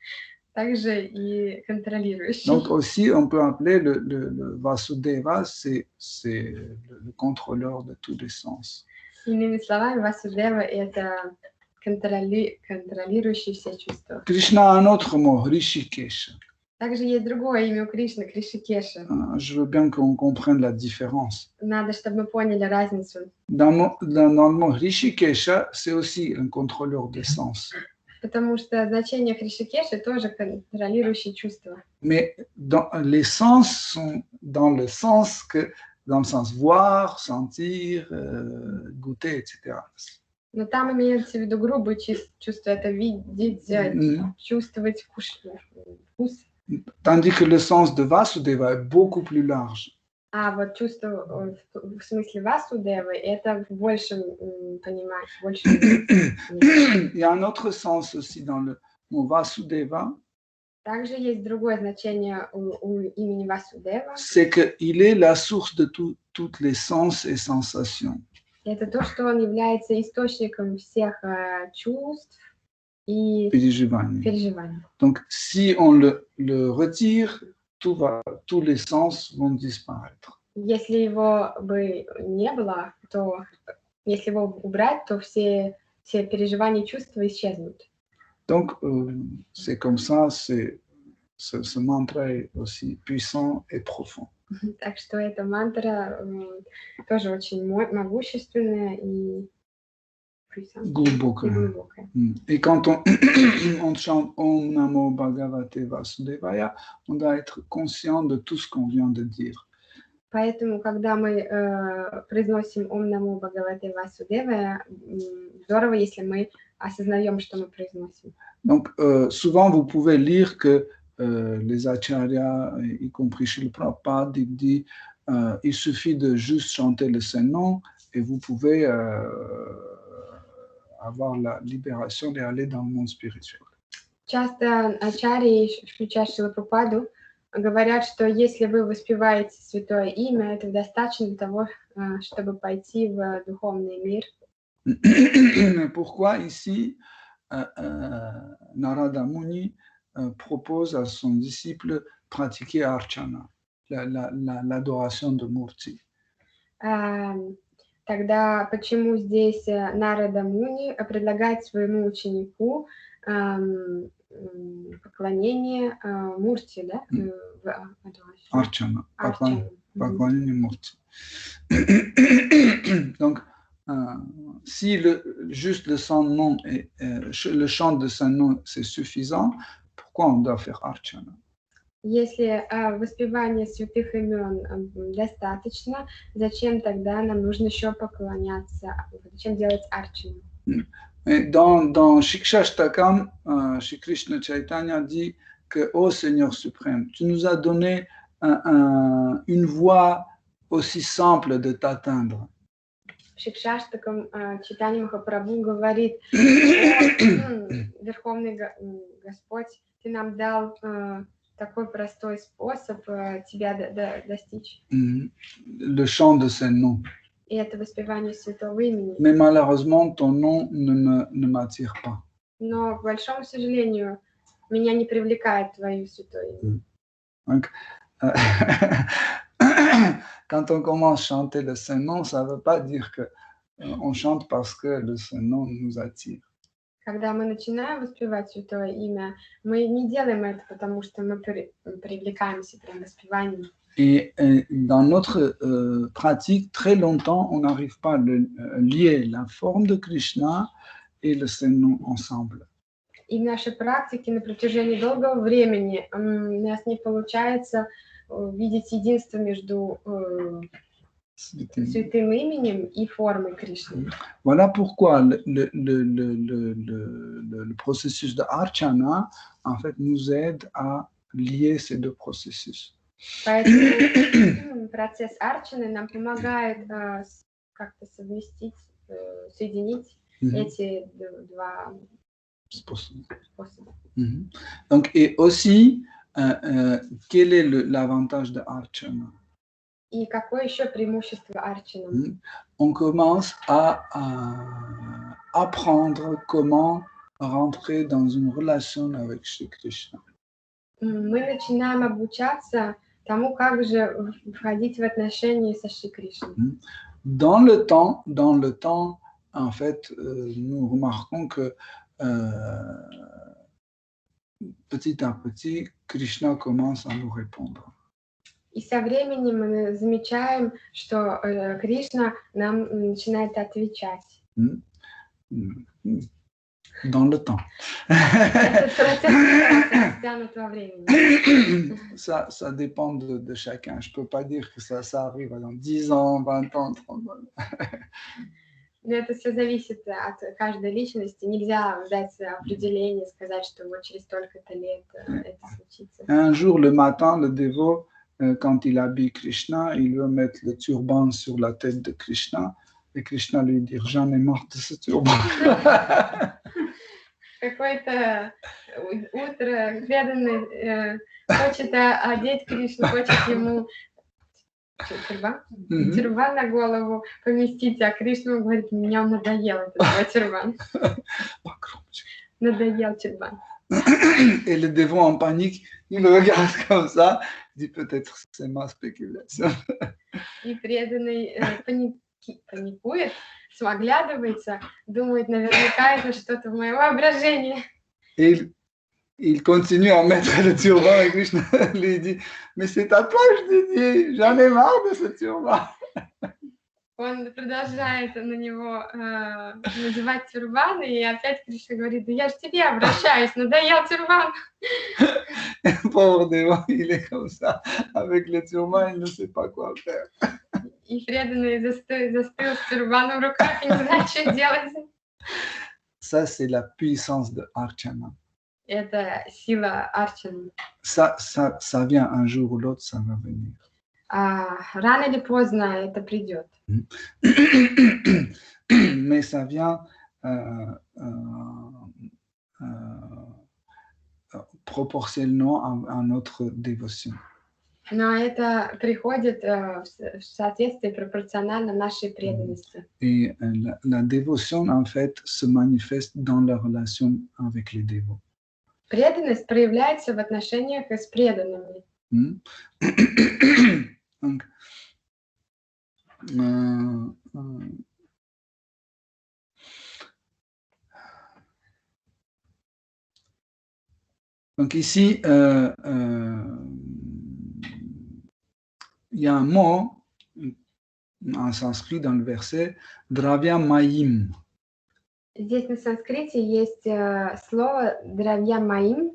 Также и контролирующий. Donc aussi, on peut appeler le Vasudeva, c'est le contrôleur de tous les sens. Иными словами, Васудева – это контролирующий все чувства. Krishna a un autre mot, Rishikesha. Также есть другое имя у Кришны, Кришикеша. Je veux bien qu'on comprenne la différence. Надо, чтобы мы поняли разницу. Dans le mot Rishikesha, c'est aussi un contrôleur des sens. Потому что значение Кришикеши тоже контролирующие чувства. Mais les sens sont dans le sens voir, sentir, goûter, etc. Но там имеется в виду грубые чувства, это видеть, чувствовать вкус. Tandis que le sens de Vasudeva est beaucoup plus large. А вот чувство в смысле Васудевы, это в большем понимании, в большем. Il y a un autre sens aussi dans le mot Vasudeva. Также есть другое значение у имени Васудева. C'est qu'il est la source de toutes les sens et sensations. Это то, что он является источником всех чувств и переживаний. Donc, si on le retire, tous les sens vont disparaître. Если его бы не было, то если его убрать, то все переживания и чувства исчезнут. Donc, c'est comme ça, ce mantra est aussi puissant et profond. Так что эта мантра тоже очень могущественная и глубокая. Et quand on chante Om Namo Bhagavate Vasudevaya, on doit être conscient de tout ce qu'on vient de dire. Поэтому, когда мы произносим Om Namo Bhagavate Vasudevaya, здорово, если мы осознаем, что мы произносим. Donc, souvent, vous pouvez lire que les acharyas, y compris chez le Prabhupada, dit il suffit de juste chanter le Saint-Nom et vous pouvez avoir la libération d'aller dans le monde spirituel. Часто ачарьи, включая Шрила Прабхупаду, говорят, что если вы воспеваете святое имя, этого достаточно для того, чтобы пойти в духовный мир. Pourquoi ici Narada Muni propose à son disciple pratiquer Archana, l'adoration de Murti. Тогда почему здесь Нарада Муни предлагает своему ученику поклонение Мурти, да? Archana, поклонение Murti. Donc, si juste le Saint-Nom, le chant de Saint-Nom, c'est suffisant, pourquoi on doit faire Archana? Если воспевание святых имен достаточно, зачем тогда нам нужно еще поклоняться? Зачем делать арчану? Dans Shikshashtakam, Shri Krishna Chaitanya dit que, ô Seigneur suprême, tu nous as donné une voie aussi simple de t'atteindre. Шикшаштакам Чайтанья Махапрабху говорит, Верховный Господь, ты нам дал такой простой способ тебя достичь. Le chant de ses noms. И это воспевание святого имени. Mais malheureusement, ton nom ne m'attire pas. Но, к большому сожалению, меня не привлекает твое святое имя. Donc, quand on commence à chanter le Saint-Nom, ça ne veut pas dire que on chante parce que le Saint-Nom nous attire. Когда мы начинаем воспевать Святое Имя, мы не делаем это, потому что мы привлекаемся прям воспеванием. Et dans notre pratique, très longtemps, on n'arrive pas à lier la forme de Krishna et le Saint-Nom ensemble. И в нашей практике на протяжении долгого времени у нас не получается видеть единство между святым именем и формой Кришны. Voilà pourquoi le processus de Archana, en fait, nous aide à lier ces deux processus. Поэтому процесс арчаны нам помогает как-то совместить, соединить эти два способа. Donc, et aussi, quel est l'avantage de Archana? И какое еще преимущество арчаны? On commence à apprendre comment rentrer dans une relation avec Shri Krishna. Мы начинаем обучаться тому, как же входить в отношения со Шри Кришной. Dans le temps, en fait, nous remarquons que petit à petit, Krishna commence à nous répondre. И со временем мы замечаем, что Кришна нам начинает отвечать. Dans le temps. Этот процесс растянут во времени. Ça dépend de chacun. Je ne peux pas dire que ça arrive dans 10 ans, 20 ans, 30 ans. Но это все зависит от каждой личности. Нельзя дать определение, сказать, что вот через столько-то лет это случится. Un jour, le matin, le dévot, quand il habille Krishna, il veut mettre le turban sur la tête de Krishna. Et Krishna lui dit, j'en ai marre de ce turban. Какое-то утро преданный хочет одеть Кришну, хочет ему тюрбан на голову поместить, а Кришна говорит, мне он надоел этот твой тюрбан. Надоел тюрбан. Et le dévot en panique, il le regarde comme ça, il dit peut-être c'est ma spéculation. И преданный паникует, оглядывается, думает, наверняка это что-то в моем воображении. Et il continue à mettre le turban et Krishna lui dit, mais c'est à toi que je te dis, j'en ai marre de ce turban. Он продолжает на него надевать тюрбан, и опять Кришна говорит, да я же к тебе обращаюсь, надоел тюрбан. Pauvre dévot, il est comme ça, avec le turban, il ne sait pas quoi faire. И преданный застыл с тюрбаном в руках и не знает, что делать. Ça, c'est la puissance de Archana. Это сила арчаны. Ça vient un jour ou l'autre, ça va venir. Рано или поздно это придет. Mais ça vient proportionnellement à notre dévotion. Но это приходит в соответствии пропорционально нашей преданности. Et la dévotion, en fait, se manifeste dans la relation avec les dévots. Преданность проявляется в отношениях с преданными. Donc, donc ici, il y a un mot en sanskrit dans le verset Dravya Mayim. Здесь на санскрите есть слово Dravya Mayim.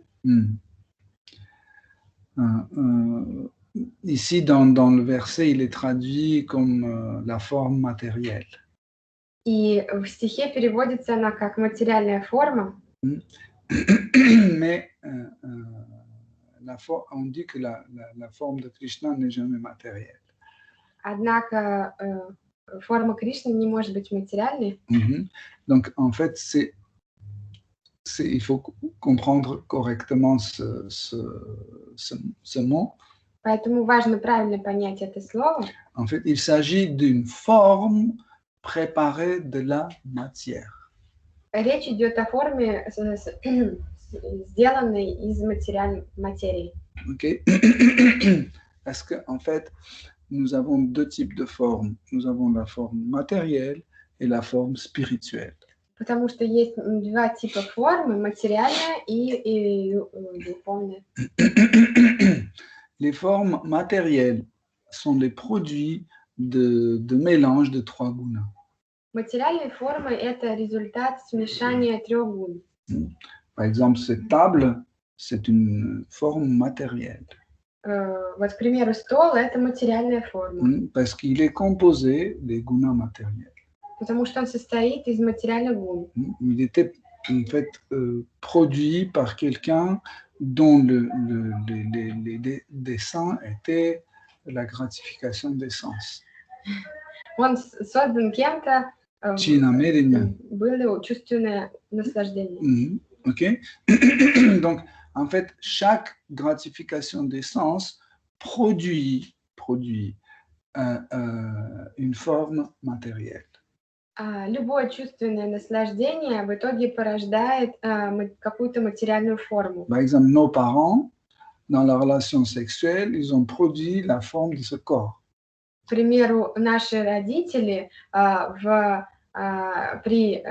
Ici, dans le verset, il est traduit comme la forme matérielle. И в стихе переводится она как материальная форма. Mais on dit que la forme de Krishna n'est jamais matérielle. Однако форма Кришны не может быть материальной. Donc, en fait, il faut comprendre correctement ce mot. Поэтому важно правильно понять это слово. En fait, il s'agit d'une forme préparée de la matière. Речь идет о форме, сделанной из материи. Okay. Parce qu'en fait, nous avons deux types de formes. Nous avons la forme matérielle et la forme spirituelle. Потому что есть два типа формы, материальная и духовная. Les formes matérielles sont les produits de mélange de trois gunas. Материальные формы – это результат смешания трех гун. Par exemple, cette table, c'est une forme matérielle. Вот, к примеру, стол – это материальная форма, Parce qu'il est composé des gunas matériels. потому что он состоит из материальных гун. Il était en fait produit par quelqu'un dont les desseins étaient la gratification des sens. Он создан кем-то, Chinamérinia. было чувственное наслаждение. Ok. Donc, en fait, chaque gratification des sens produit une forme matérielle. Любое чувственное наслаждение в итоге порождает какую-то материальную форму. Par exemple, nos parents, dans la relation sexuelle, ils ont produit la forme de ce corps. К примеру, наши родители при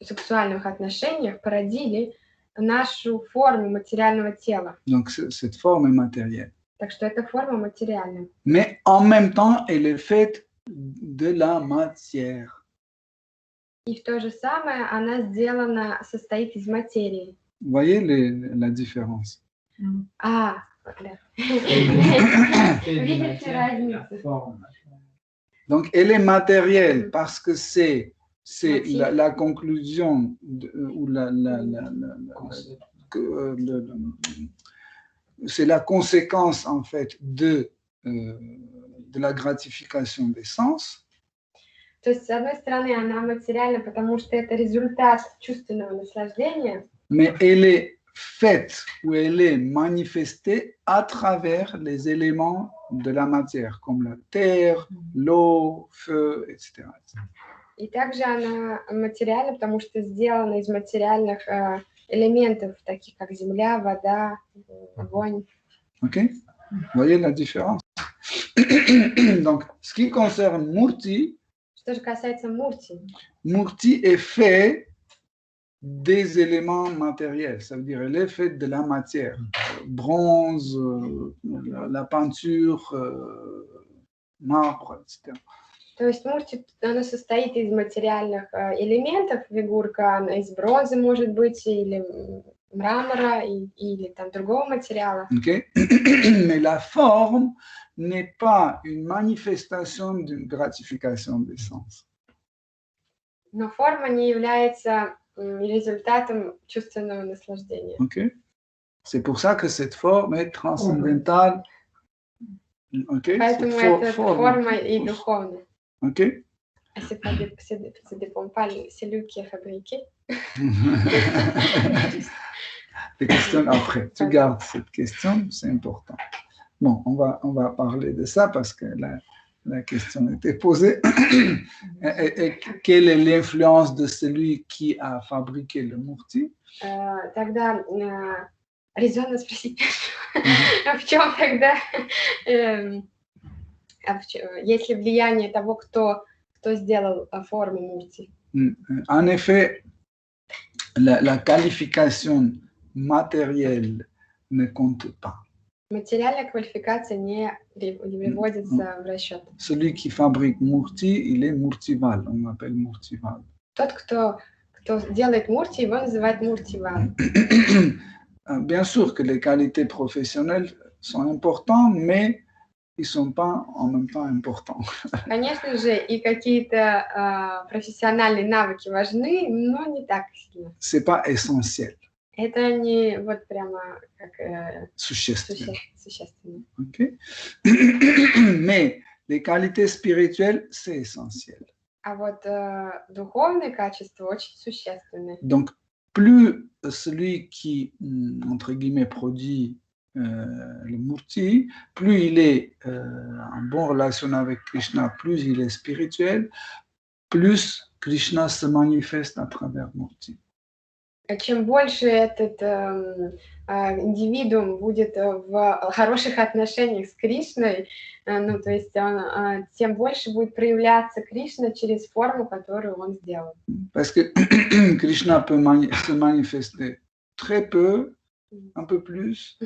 сексуальных отношениях породили нашу форму материального тела. Donc, cette forme est matérielle. Так что это форма материальная. Mais en même temps, elle est faite de la matière. И в то же самое она состоит из материи. Vous voyez la différence? Да. Видите разницу? Donc, elle est matérielle parce que c'est la conclusion ou c'est la conséquence en fait de la gratification des sens. То есть, с одной стороны, она материальна, потому что это результат чувственного наслаждения. Mais elle est faite ou elle est manifestée à travers les éléments de la matière, comme la terre, l'eau, feu, etc. И также она материальна, потому что сделана из материальных элементов, таких как земля, вода, огонь. Ok? Vous voyez la différence? Donc, ce qui concerne Murti, Что же касается мурти, Murti est fait des éléments matériels, ça veut dire elle est faite de la matière, bronze, la peinture, marbre, etc. то есть мурти, она состоит из материальных элементов, фигурка из бронзы может быть, или мрамора, или там другого материала. Okay? Mais la forme n'est pas une manifestation d'une gratification des sens. Но форма не является результатом чувственного наслаждения. Okay? C'est pour ça que cette forme est transcendantale. Okay? Поэтому это форма и духовная. Okay? Ça dépend pas, c'est lui qui a fabriqué. Des questions après. Tu gardes cette question, c'est important. Bon, on va parler de ça parce que la question était posée. Et quelle est l'influence de celui qui a fabriqué le murti? Тогда резонно спросить, в чем тогда, есть ли влияние того, кто сделал форму мурти? En effet, la qualification matérielle ne compte pas. Материальная квалификация не выводится в расчет. Celui qui fabrique murti, il est murtival, on l'appelle murtival. Тот, кто делает мурти, его называют муртивал. Bien sûr que les qualités professionnelles sont importantes, mais ils ne sont pas en même temps importants. Конечно же, и какие-то профессиональные навыки важны, но не так сильно. C'est pas essentiel. Это не вот прямо как Существенно. Okay. Mais les qualités spirituelles, c'est essentiel. А вот духовные качества очень существенны. Donc, plus celui qui, entre guillemets, produit le murti, plus il est en bonne relation avec Krishna, plus il est spirituel, plus Krishna se manifeste à travers murti. чем больше этот индивидуум будет в хороших отношениях с Кришной, ну, то есть он, тем больше будет проявляться Кришна через форму, которую он сделал. Parce que Krishna peut se manifester très peu, un peu plus,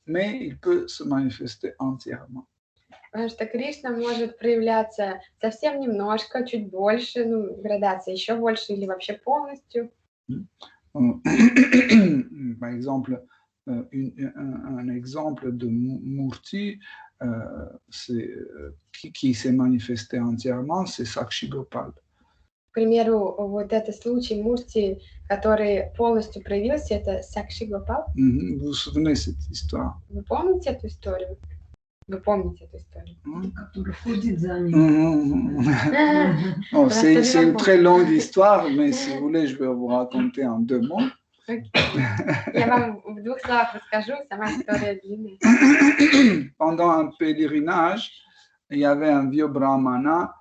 mais il peut se manifester entièrement. Потому что Кришна может проявляться совсем немножко, чуть больше, ну, градация еще больше или вообще полностью. Par exemple, un exemple de Murti qui s'est manifesté entièrement, c'est Sakshi Gopal. К примеру, вот этот случай Мурти, который полностью проявился, это Сакши Гопал. Vous vous souvenez de cette histoire? Вы помните эту историю? Вы помните эту историю? Который ходит за ним. Oh, c'est une très longue histoire, mais si vous voulez, je vais vous raconter en 2 mots. Я вам в 2 словах расскажу, сама история длинная. Pendant un pèlerinage, il y avait un vieux brahmana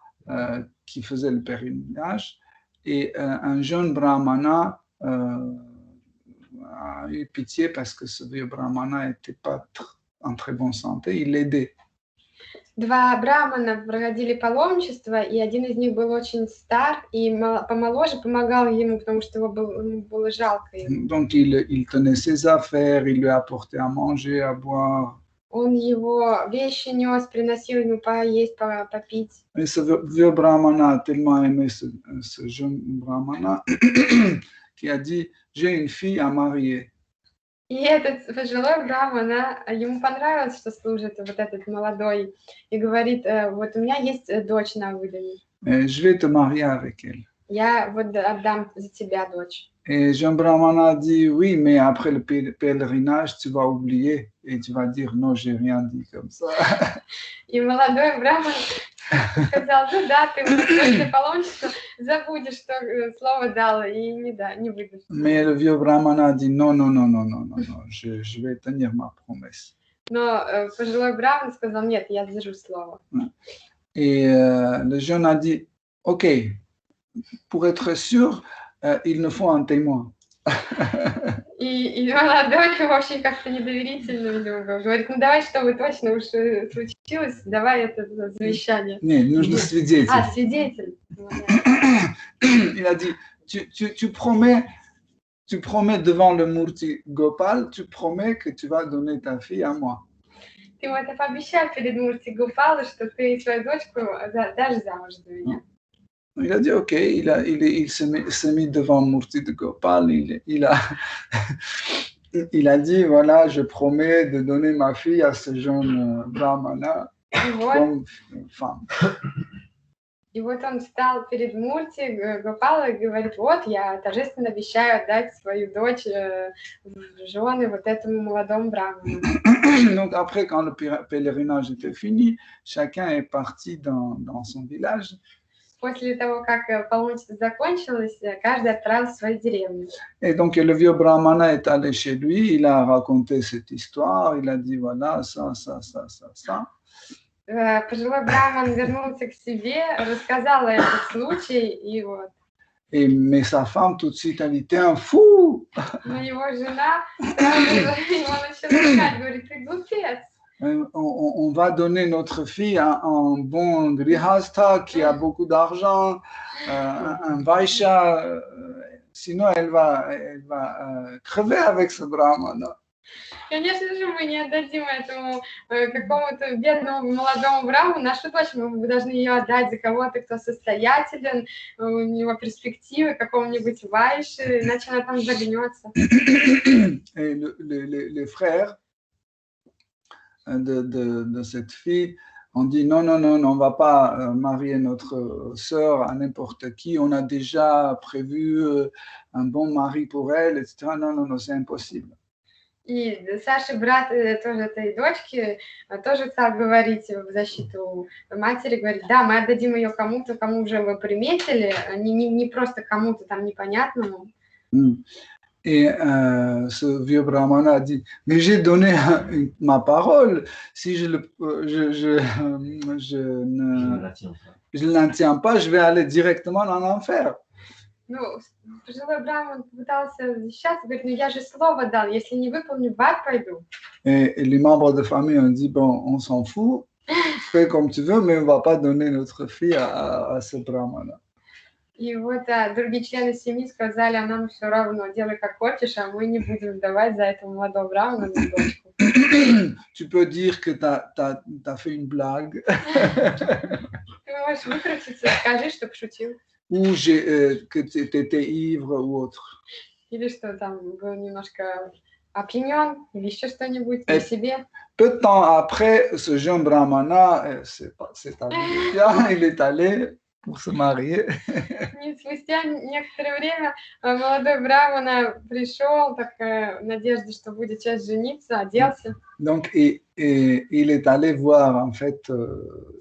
qui faisait le pèlerinage et un jeune brahmana a eu pitié parce que ce vieux brahmana n'était pas en très bonne santé, il l'aidait. 2 брамана проводили паломничество, и один из них был очень стар, и помоложе помогал ему, потому что ему было жалко его. Donc il tenait ses affaires, il lui apportait à manger, à boire. Он его вещи нес, приносил ему поесть, попить. Et ce vieux brahmana a tellement aimé ce jeune brahmana qui a dit « J'ai une fille à marier ». И этот пожилой браман, ему понравилось, что служит вот этот молодой, и говорит: вот у меня есть дочь на выданье. Je vais te marier avec elle. Я вот отдам за тебя дочь. Et Jean Brahmana a dit oui, mais après le pèlerinage, tu vas oublier et tu vas dire non, j'ai rien dit comme ça. И молодой браман сказал: ну да, ты после паломничества забудешь, что слово дал, и не выдашь. Mais le vieux Brahmana a dit non, je vais tenir ma promesse. Но пожилой браман сказал: нет, я держу слово. Et le jeune a dit ok, pour être sûr, il nous faut un témoin. И молодой вообще как-то недоверительно, видимо, говорит: ну давай, чтобы точно уж случилось, давай это завещание. Нет, нужно свидетель. Свидетель. Il a dit, tu promets devant le Murti Gopal, tu promets que tu vas donner ta fille à moi. Ты ему это пообещал перед Мурти Гопалом, что ты свою дочку дашь замуж за меня. Il a dit ok, il s'est mis devant Murti de Gopal, il a dit voilà, je promets de donner ma fille à ce jeune brahmana comme femme. И вот он встал перед Мурти Гопала и говорит: вот я торжественно обещаю отдать свою дочь в жены вот этому молодому браману. Donc après, quand le pèlerinage était fini, chacun est parti dans son village. После того, как паломничество закончилось, каждый отправился в свою деревню. Et donc le vieux brahmana est allé chez lui, il a raconté cette histoire, il a dit voilà, ça. Пожилой браман вернулся к себе, рассказал этот случай, и вот. Mais sa femme, tout de suite, elle dit, t'es un fou! Но его жена его начала искать, говорит: ты глупец. On va donner notre fille à un bon grihastha qui a beaucoup d'argent, un vaishya, sinon elle va crever avec ce brahmana. Конечно же, мы не отдадим этому какому-то бедному молодому браму нашу дочь. Мы должны ее отдать за кого-то, кто состоятелен, у него перспективы, какому-нибудь вайше, иначе она там загнется. Et les frères de cette fille ont dit non, on ne va pas marier notre sœur à n'importe qui, on a déjà prévu un bon mari pour elle, etc. Non, c'est impossible. И Саша, брат тоже этой дочки, тоже стал говорить в защиту матери, говорит: да, мы отдадим ее кому-то, кому уже вы приметили, не просто кому-то там непонятному. Et ce vieux brahmana a dit, mais j'ai donné ma parole, si je ne la tiens pas, je vais aller directement en enfer. Ну, пожилой Браман попытался защищаться, говорит, ну я же слово дал, если не выполню, в ад пойду. Et les membres de famille ont dit, bon, on s'en fout, fais comme tu veux, mais on ne va pas donner notre fille à ce brahmana. И вот другие члены семьи сказали, а нам все равно, делай как хочешь, а мы не будем давать за этого молодого Брамана на дочку. Tu peux dire que tu as fait une blague. Ты можешь выкрутиться, скажи, что пошутил. Ou que tu étais ivre ou autre. Или что там был немножко опьянен, или еще что-нибудь о себе. Peu de temps après, ce jeune brahmana, c'est bien, il est allé pour se marier. Спустя некоторое время молодой Брамана пришел, так в надежде, что будет сейчас жениться, оделся. Donc, il est allé voir en fait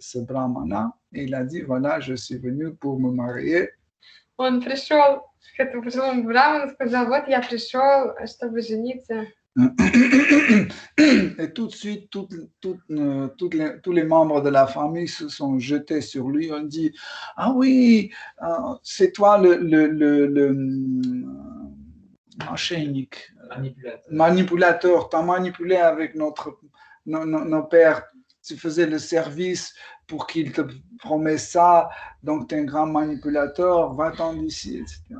ce brahmana et il a dit, voilà, je suis venu pour me marier. Он пришел к этому пожилому Браману, сказал, вот я пришел, чтобы жениться. Et tout de suite, tous les membres de la famille se sont jetés sur lui. On dit, ah oui, c'est toi le manipulateur. Tu as manipulé avec nos pères. Tu faisais le service pour qu'ils te promettent ça. Donc, tu es un grand manipulateur. Va-t'en d'ici, etc.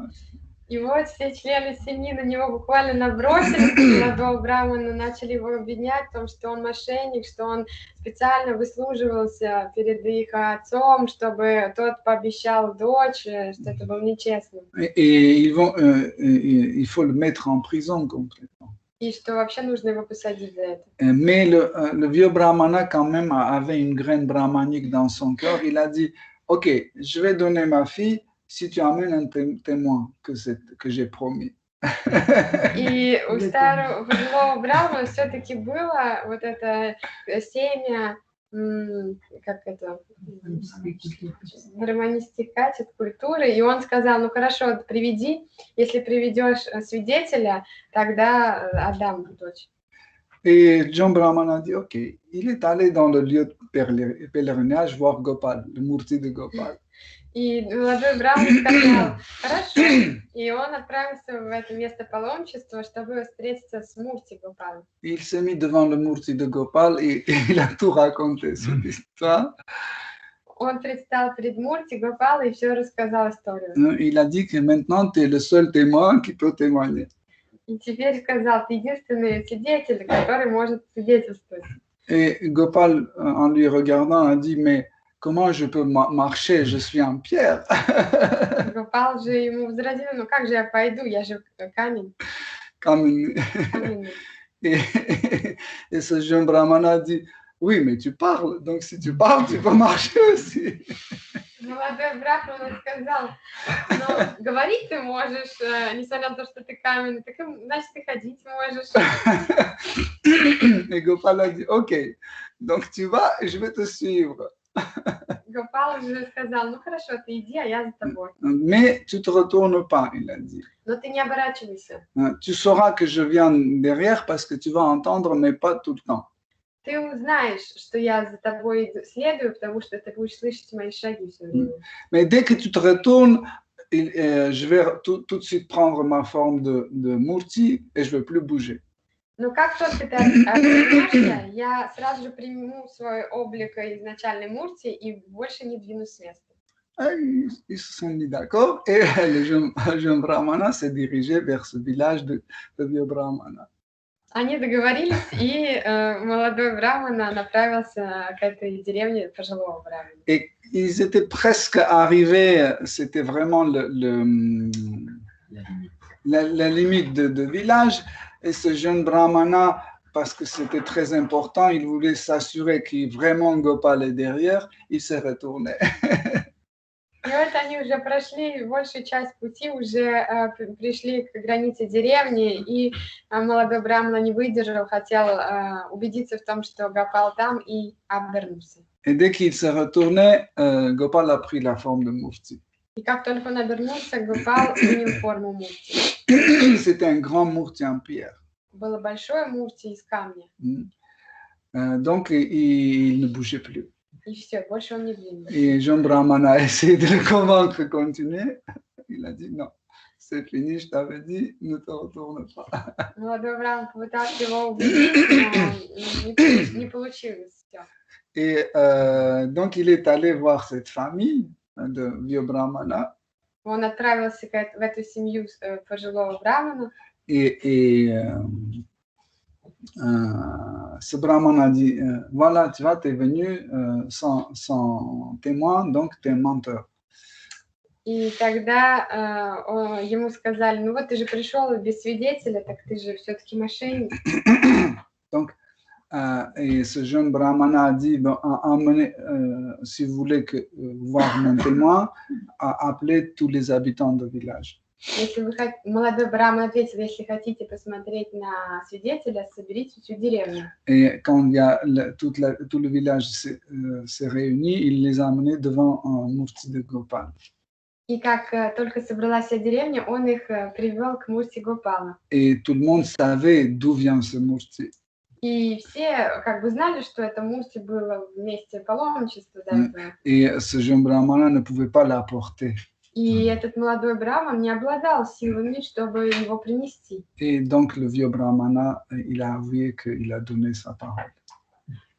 И вот все члены семьи на него буквально набросились, молодого Брамана, начали его обвинять в том, что он мошенник, что он специально выслуживался перед их отцом, чтобы тот пообещал дочь, что это было нечестно. Et il faut le mettre en prison complètement. И что вообще нужно его посадить за это. Mais le vieux brahmana quand même avait une graine brahmanique dans son cœur. Il a dit, ok, je vais donner ma fille si tu amènes un témoin que j'ai promis. И у старого пожилого Брамана все-таки было вот это семя, как это, гармонистикать от культуры, и он сказал, ну хорошо, приведи, если приведешь свидетеля, тогда отдам дочь. Et John Brahman a dit, ok, il est allé dans le lieu de pèlerinage voir Gopal, le Murti de Gopal. И молодой Браман сказал, хорошо, и он отправился в это место паломничества, чтобы встретиться с Мурти Гопалом. Il s'est mis devant le Murti de Gopal et il a tout raconté cette histoire. Он предстал перед Мурти Гопалом и все рассказал историю. Il a dit que maintenant tu es le seul témoin qui peut témoigner. И теперь сказал, ты единственный свидетель, который может свидетельствовать. Et Gopal, en lui regardant, a dit, mais comment je peux marcher? Je suis en pierre. Гопал же ему возразил, ну как же я пойду, я же камень. Каменный. Et ce jeune brahman a dit, oui, mais tu parles, donc si tu parles, tu peux marcher aussi. Молодой Брахман сказал, ну, говорить ты можешь, несмотря на то, что ты каменный, так значит, ты ходить можешь. Et Gopal a dit, ok, donc tu vas et je vais te suivre. Гопал же сказал, ну хорошо, ты иди, а я за тобой. Mais tu ne te retournes pas, il a dit. Но ты не оборачивайся. Tu sauras que je viens derrière parce que tu vas entendre, mais pas tout le temps. Ты узнаешь, что я за тобой следую, потому что ты будешь слышать мои шаги все время. Mais dès que tu te retournes, je vais tout de suite prendre ma forme de Murti et je ne vais plus bouger. Но как только ты отвернешься, я сразу же приму свой облик изначальной Мурти и больше не двинусь с места. Ils se sont mis d'accord et le jeune brahmana s'est dirigé vers ce village de vieux brahmana. Они договорились, и молодой Брамана направился к этой деревне пожилого Брамана. Et ils étaient presque arrivés, c'était vraiment la limite de village. Et ce jeune brahmana, parce que c'était très important, il voulait s'assurer que vraiment Gopal est derrière, il s'est retourné. И вот они уже прошли большую часть пути, уже пришли к границе деревни, и молодой Брамана не выдержал, хотел убедиться в том, что Гопал там, и обернулся. Et dès qu'il s'est retourné, Gopal a pris la forme de Murti. И как только он обернулся, Гопал принял форму Мурти. C'était un grand Murti en pierre. Было большое Мурти из камня. Donc, il ne bougeait plus. И все, больше он не двинулся. Et John Brahman a essayé de le convaincre de continuer. Il a dit non. c'est fini, je t'avais dit, ne te retourne pas. Молодой Браман попытался его убедить, но не получилось всё. Et donc, il est allé voir cette famille de vieux brahmanas. Он отправился в эту семью пожилого брамана. Et ce brahman a dit, voilà, tu vois, tu es venu sans témoin, donc tu es menteur. И тогда ему сказали, ну вот ты же пришел без свидетеля, так ты же все-таки мошенник. Donc, et ce jeune brahmana a dit, bon, emmenez, si vous voulez voir mon témoin, appelez tous les habitants du village. Если вы молодой браман ответил, если хотите посмотреть на свидетеля, соберите всю деревню. Et quand il y a tout le village s'est réuni, il les a amenés devant un murti de Gopal. И как только собралась вся деревня, он их привел к мурти Гопала. Et tout le monde savait d'où vient ce murti. И все как бы знали, что это мурти было в месте паломничества до этого. Et ce jeune brahmana ne pouvait pas l'apporter. И этот молодой браман не обладал силами, чтобы его принести. Et donc le vieux brahmana, il a avoué qu'il a donné sa parole.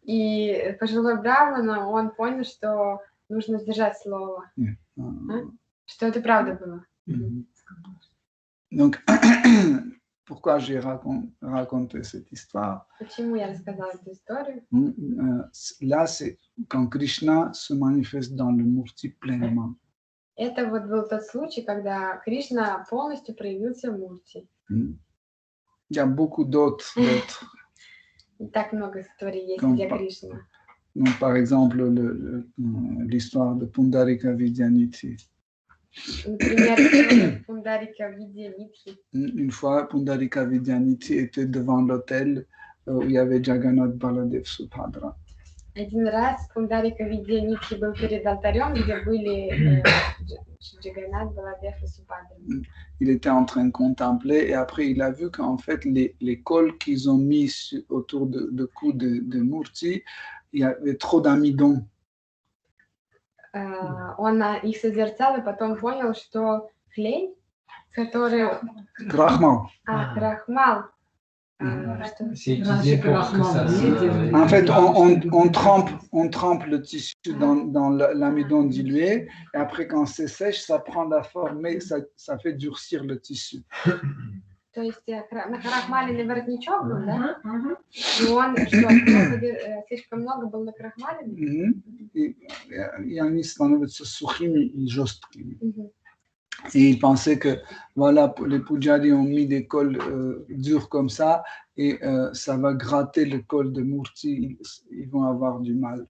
И пожилой браман, он понял, что нужно сдержать слово. Что это правда было. Donc, pourquoi j'ai raconté cette histoire? Почему я рассказала эту историю? Là, c'est quand Krishna se manifeste dans le murti pleinement. Это вот был тот случай, когда Кришна полностью проявился в мурти. Il y a beaucoup d'autres. И так много историй есть, где Кришна. Donc, par exemple, l'histoire de Pundarika Vidyanidhi. Например, Пундарика Видянидхи. Une fois, Pundarika Vidyanidhi était devant l'hôtel où il y avait Jagannath Baladev Subhadra. Один раз Пундарика Видянидхи был перед алтарем, где были Джаганнат, Баладев и Субхадра. Il était en train de contempler et après il a vu qu'en fait les cols qu'ils ont mis autour de cou de Murti, il y avait trop d'amidon. Он их созерцал и потом понял, что клей, который... Крахмал. Крахмал. C'est utilisé pour que ça se... En fait, on trempe le tissu dans l'amidon dilué et après quand c'est sèche, ça prend la forme, mais ça fait durcir le tissu. То есть накрахмаленный воротничок был, да? И он что, слишком много был накрахмаленный? И они становятся сухими и жесткими. Et ils pensaient que voilà, les pujaris ont mis des cols durs comme ça et ça va gratter le col de Murti, ils vont avoir du mal.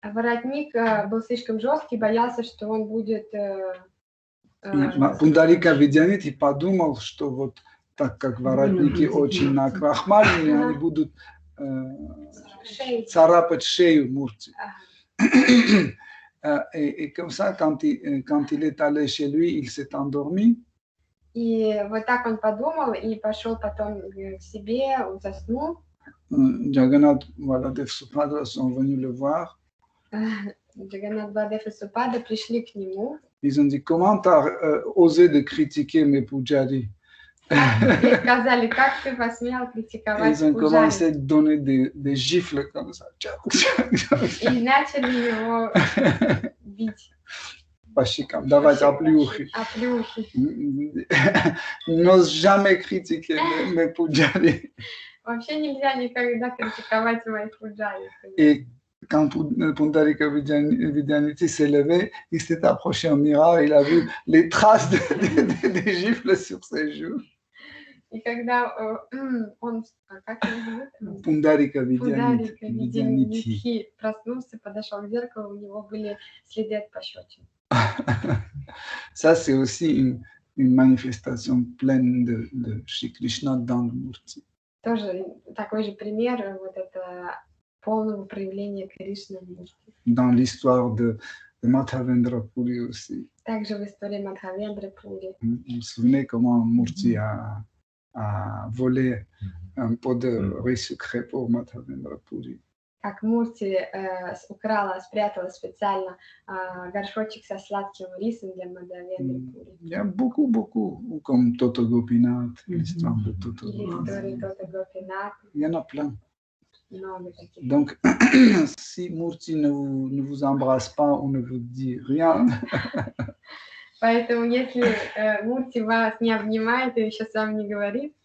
Воротник был слишком жесткий, боялся, что он будет... Pundarika Vidyanidhi подумал, что вот так как воротники очень накрахмаленные, они будут царапать шею Мурти. Et comme ça, quand il est allé chez lui, il s'est endormi. И вот так он подумал и пошел потом к себе, он заснул. Jagannath Baladev Subhadra sont venus le voir. Jagannath Baladev et Subhadra пришли к нему. Ils ont dit, comment tu as osé de critiquer mes pujaris? И сказали, как ты посмел критиковать Ils ont пуджари? commencé à donner des gifles comme ça. И начали его бить. Pashikam, давай оплюхи. Оплюхи. N'ose jamais critiquer mes pujaris. Вообще нельзя никогда критиковать моих пуджари. Et quand Pundarika Vidyanidhi s'est levé, il s'est approché en miroir, il a vu les traces des gifles sur ses joues. И когда он, как его зовут? Pundarika Pundarika Vidyanidhi. Vidyanidhi проснулся, подошел к зеркалу, у него были следы от пощечин. Ça, c'est aussi une manifestation pleine de Shri Krishna dans le Murti. Тоже такой же пример вот это полного проявления Кришны в Мурти. Dans l'histoire de Madhavendra Puri aussi. Также в истории Мадхавендры Пури. Vous vous souvenez comment Murti a volé un pot de riz sucré pour Madhavendra Puri? как Мурти спрятала специально горшочек со сладким рисом для Мадавены Пури. Il y a beaucoup, ou comme Toto Gopinath, l'histoire de Toto Или Gopinath. истории Тота Гопинат, Il y en a plein. много таких. Donc, si Murti ne vous embrasse pas ou ne vous dit rien, Поэтому, если Мурти вас не обнимает и еще сам не говорит,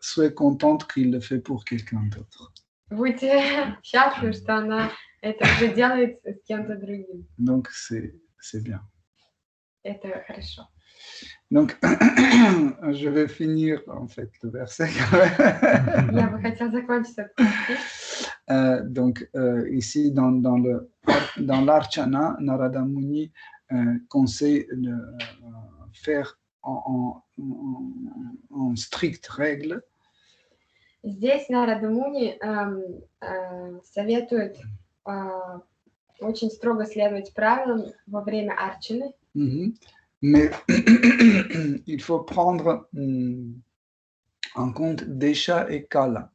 soyez contente qu'il le fait pour quelqu'un d'autre. будьте счастливы, что она это уже делает с кем-то другим. Donc, c'est bien. Это хорошо. Donc, je vais finir en fait le verset. Я бы хотела закончить этот стих. Donc, ici, dans l'Archana, Narada Muni conseille de faire en stricte règle Здесь Нарада Муни советует очень строго следовать правилам во время арчаны. Mais il faut prendre en compte Desha et Kala.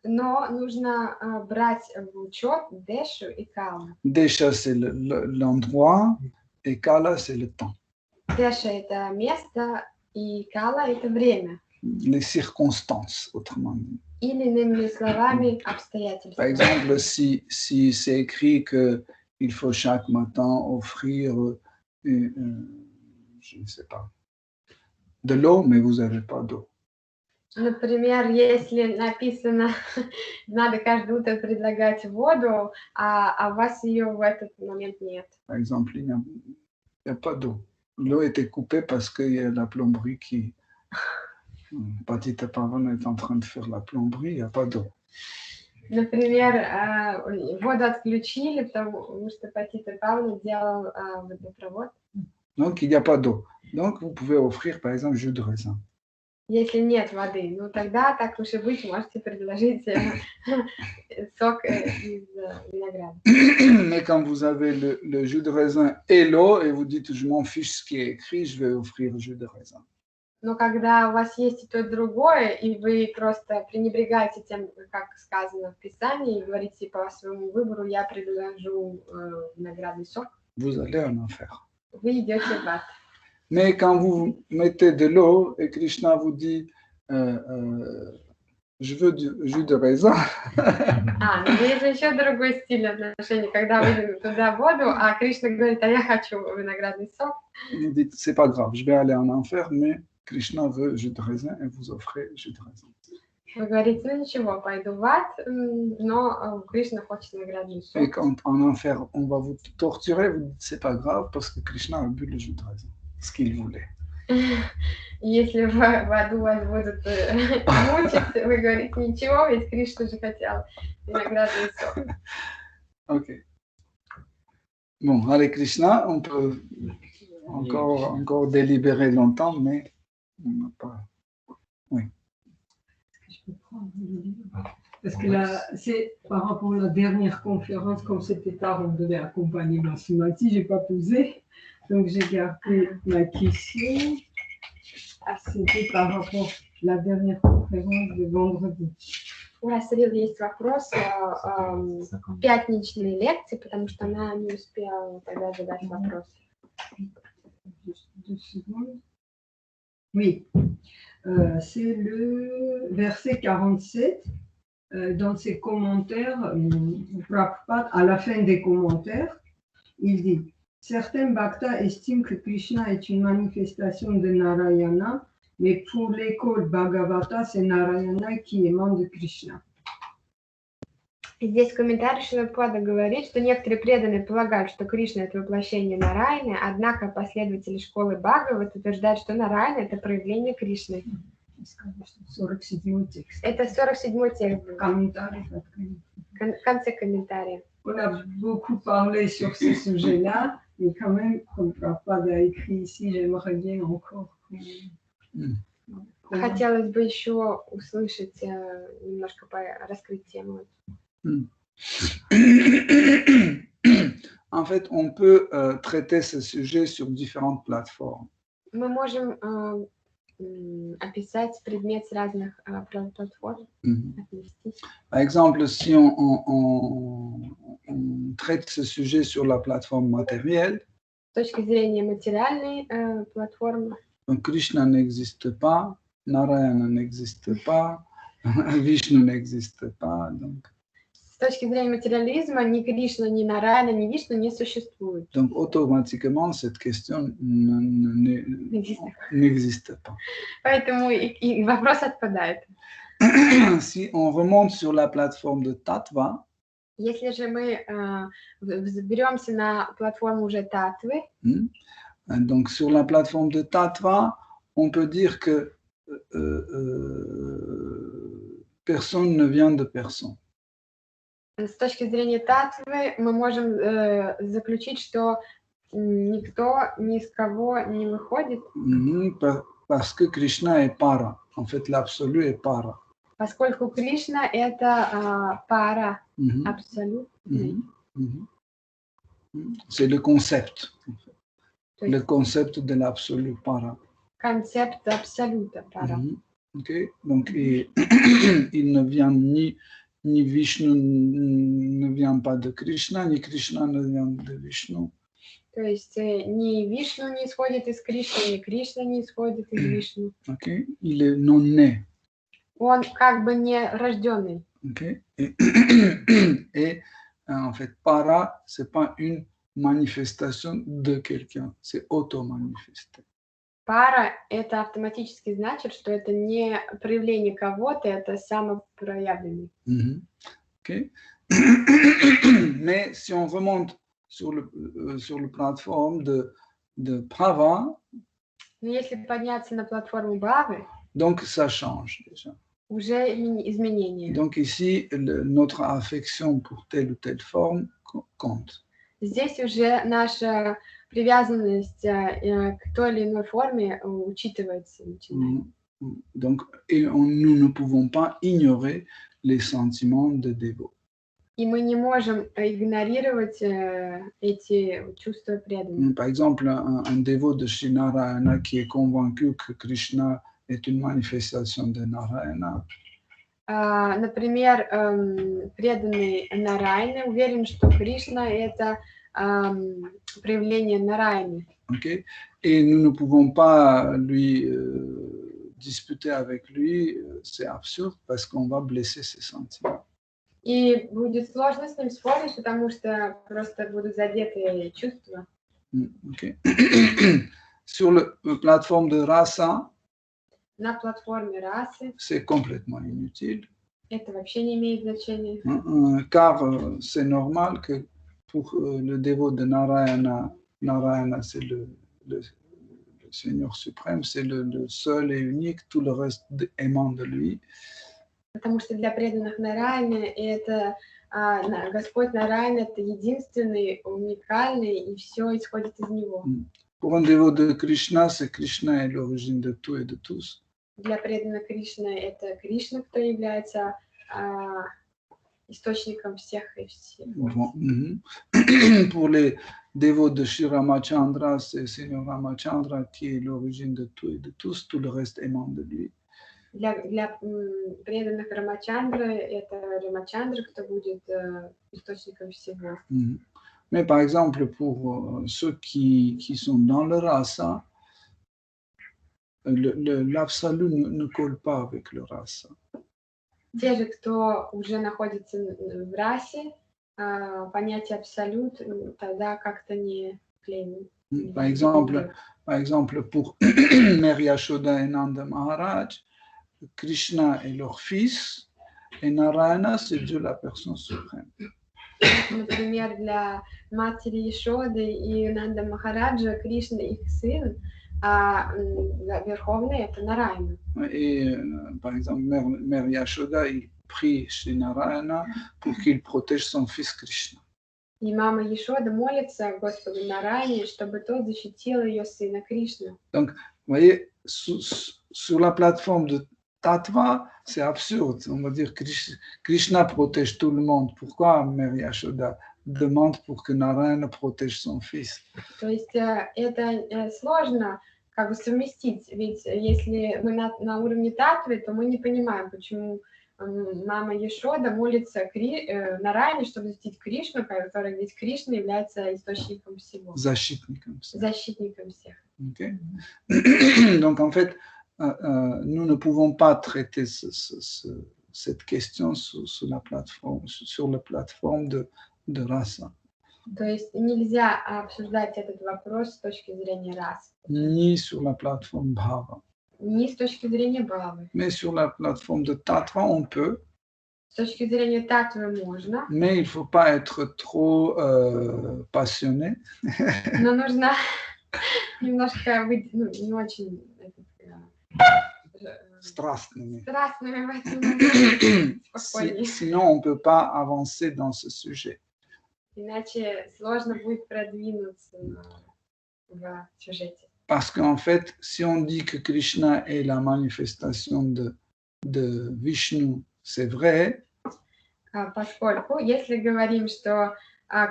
Но нужно брать в учет Дешу и Калу. Desha, c'est l'endroit, et Kala, c'est le temps. Деша – это место, и Кала – это время. Les circonstances, autrement dit. Или, иными словами, Par обстоятельства. exemple, si c'est écrit qu'il faut chaque matin offrir, je ne sais pas, de l'eau, mais vous n'avez pas d'eau. Например, если написано, надо каждое утро предлагать воду, а у вас ее в этот момент нет. Par exemple, il n'y a pas d'eau. L'eau était coupée parce qu'il y a la plomberie qui... Patita Pavana est en train de faire la plomberie, il n'y a pas d'eau. Например, воду отключили, потому что Патита Павловна делал водопровод. Donc, il n'y a pas d'eau. Donc, vous pouvez offrir, par exemple, jus de raisin. Если нет воды, ну тогда, так уж и быть, можете предложить сок из винограда. Mais quand vous avez le jus de raisin et l'eau, et vous dites, je m'en fiche ce qui est écrit, je vais offrir le jus de raisin. Но когда у вас есть и то, и другое, и вы просто пренебрегаете тем, как сказано в Писании, и говорите по своему выбору, я предложу виноградный сок, Vous allez en enfer. вы идете в ад. Mais quand vous mettez de l'eau et Krishna vous dit je veux du jus de raisin, Но есть еще другой стиль отношений, когда вы туда воду, а Кришна говорит, а я хочу виноградный сок. vous dites c'est pas grave, je vais aller en enfer, mais Krishna veut jus de raisin et vous offrez jus de raisin. Вы говорите, ну ничего, пойду в ад, но Кришна хочет виноградный сок. Et quand en enfer on va vous torturer, vous dites c'est pas grave parce que Krishna a bu le jus de raisin, ce qu'il voulait. Если в аду вас будут мучить, вы говорите, ничего, ведь Кришна же хотел виноградный сок. Ok. Bon, Hare Krishna, on peut encore délibérer longtemps, mais on n'a pas... Oui. Je peux prendre le livre. Parce que là, c'est par rapport à la dernière conférence, comme c'était tard, on devait accompagner Basmati, je n'ai pas posé. Donc, j'ai gardé ma question. C'était par rapport à la dernière conférence de vendredi. У Расрил есть вопрос о пятничной лекции, потому что она не успела тогда задать вопрос. Juste 2 secondes. Oui, c'est le verset 47. Dans ses commentaires, Prabhupada, à la fin des commentaires, il dit « Certains bhaktas estiment que Krishna est une manifestation de Narayana, mais pour l'école Bhagavata, c'est Narayana qui émane de Krishna. » Здесь в комментарии Шрилапада говорит, что некоторые преданные полагают, что Кришна – это воплощение Нараяны, однако последователи школы Бхагават утверждают, что Нараяна – это проявление Кришны. 47 текст. Это 47-й текст. В конце комментария. On a beaucoup parlé sur ce sujet-là, mais quand même, comme Prabhupada a écrit ici, j'aimerais bien encore. Хотелось бы еще услышать, немножко раскрыть тему. En fait, on peut traiter ce sujet sur différentes plateformes. Мы можем описать предмет с разных платформ, Mhm. отнести. Par exemple, si on traite ce sujet sur la plateforme matérielle, С точки зрения материальной платформы, donc Krishna n'existe pas, Narayana n'existe pas, Vishnu n'existe pas. с точки зрения материализма ни Кришна, ни Нараяна, ни Вишну не существует. Donc automatiquement, cette question n'existe pas. Поэтому и вопрос отпадает. Si on remonte sur la plateforme de Tattva, Если же мы взберемся на платформу уже Татвы, donc sur la plateforme de Tattva, on peut dire que personne ne vient de personne. с точки зрения Татвы мы можем заключить, что никто ни с кого не выходит, Parce que Krishna est para. En fait, l'absolu est para. поскольку Кришна — это пара, абсолютный. C'est le concept. То Le есть concept de l'absolu para. концепт абсолюта пара. Okay. Donc, il ne vient ni Vishnu ne vient pas de Krishna, ni Krishna ne vient de Vishnu. То есть ни Вишну не исходит из Кришны, ни Кришна не исходит из Вишну. Okay. Il est non né. Он как бы не рожденный. Okay. Et en fait, para, c'est pas une manifestation de quelqu'un, c'est auto-manifesté. Пара — это автоматически значит, что это не проявление кого-то, это самопроявленный. Okay. Mais si on remonte sur le plateforme de Bhava, Но если подняться на платформу Бхавы, donc ça change déjà. уже изменения. Donc ici, notre affection pour telle ou telle forme compte. Здесь уже наша привязанность к той или иной форме учитывается. Donc, nous ne pouvons pas ignorer les sentiments de dévot. И мы не можем игнорировать эти чувства преданности. Par exemple, un dévot de Shri Narayana qui est convaincu que Krishna est une manifestation de Narayana. Например, преданный Нарайны уверен, что Кришна — это проявление Нарайны. Okay. Et nous ne pouvons pas lui disputer avec lui, c'est absurde parce qu'on va blesser ses sentiments. И будет сложно с ним спорить, потому что просто будут задеты чувства. Okay. Sur la plateforme de Rasa, На платформе расы c'est complètement inutile. это вообще не имеет значения. Car c'est normal que pour le dévot de Narayana, Narayana c'est le Seigneur suprême, c'est le seul et unique, tout le reste émane de lui. Потому что для преданных Нарайны это Господь Нарайна — это единственный, уникальный, и все исходит из него. Pour un dévot de Krishna, c'est Krishna est l'origine de tout et de tous. Для преданных Кришны это Кришна, кто является источником всех и всего. Pour les dévots de Shri Ramachandra, c'est Seigneur Ramachandra qui est l'origine de tout et de tous, tout le reste émane de lui. Для преданных Рамачандры это Рамачандра, кто будет источником всего. Mais par exemple, pour ceux qui sont dans le rasa, l'absolu ne colle pas avec le rasa. Те же, кто уже находится в расе, понятие абсолют тогда как-то не клеится. Par exemple, pour Mère Yashoda et Nanda Maharaj, Krishna est leur fils et Narayana, c'est Dieu la personne suprême. Например, для матери Ешоды и Нанда Махараджа Кришна их сын, а Верховный — это Нарайна. Et par exemple, Mère Yashoda, il prie chez Narayana pour qu'il protège son fils Krishna. И мама Ешода молится Господу Нарайне, чтобы тот защитил ее сына Кришну. Donc, vous voyez, sur la plateforme de Tattva, c'est absurde. On va dire que Krishna protège tout le monde. Pourquoi Mère Yashoda demande pour que Narayana protège son fils? То есть это сложно, как бы совместить. Ведь если мы на уровне татвы, то мы не понимаем, почему мама Ешода молится Нараяне, чтобы защитить Кришну, который ведь Кришна является источником всего. Защитником. Защитником всех. Okay. Donc en fait, nous ne pouvons pas traiter cette question sur la plateforme de rasa. То есть нельзя обсуждать этот вопрос с точки зрения расы. Ni sur la plateforme bhava. Ни с точки зрения бхавы. Mais sur la plateforme de tattva, on peut. С точки зрения татвы можно. Mais il ne faut pas être trop passionné. Но нужно немножко быть не очень страстными. Страстными в этом моменте. Sinon, on ne peut pas avancer dans ce sujet. Иначе сложно будет продвинуться в сюжете. Parce qu'en fait, si on dit que Krishna est la manifestation de Vishnu, c'est vrai. Поскольку, если говорим, что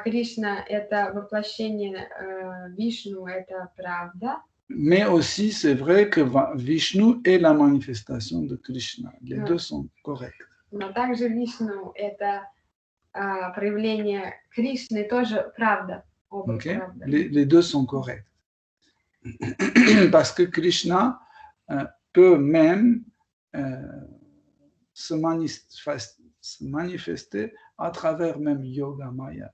Кришна – это воплощение Вишну, это правда. Mais aussi, c'est vrai que Vishnu est la manifestation de Krishna. Les deux sont corrects. Но также Вишну – это проявление Кришны, тоже правда. Okay? Les deux sont corrects. Parce que Krishna peut même se manifester à travers même Yoga Maya.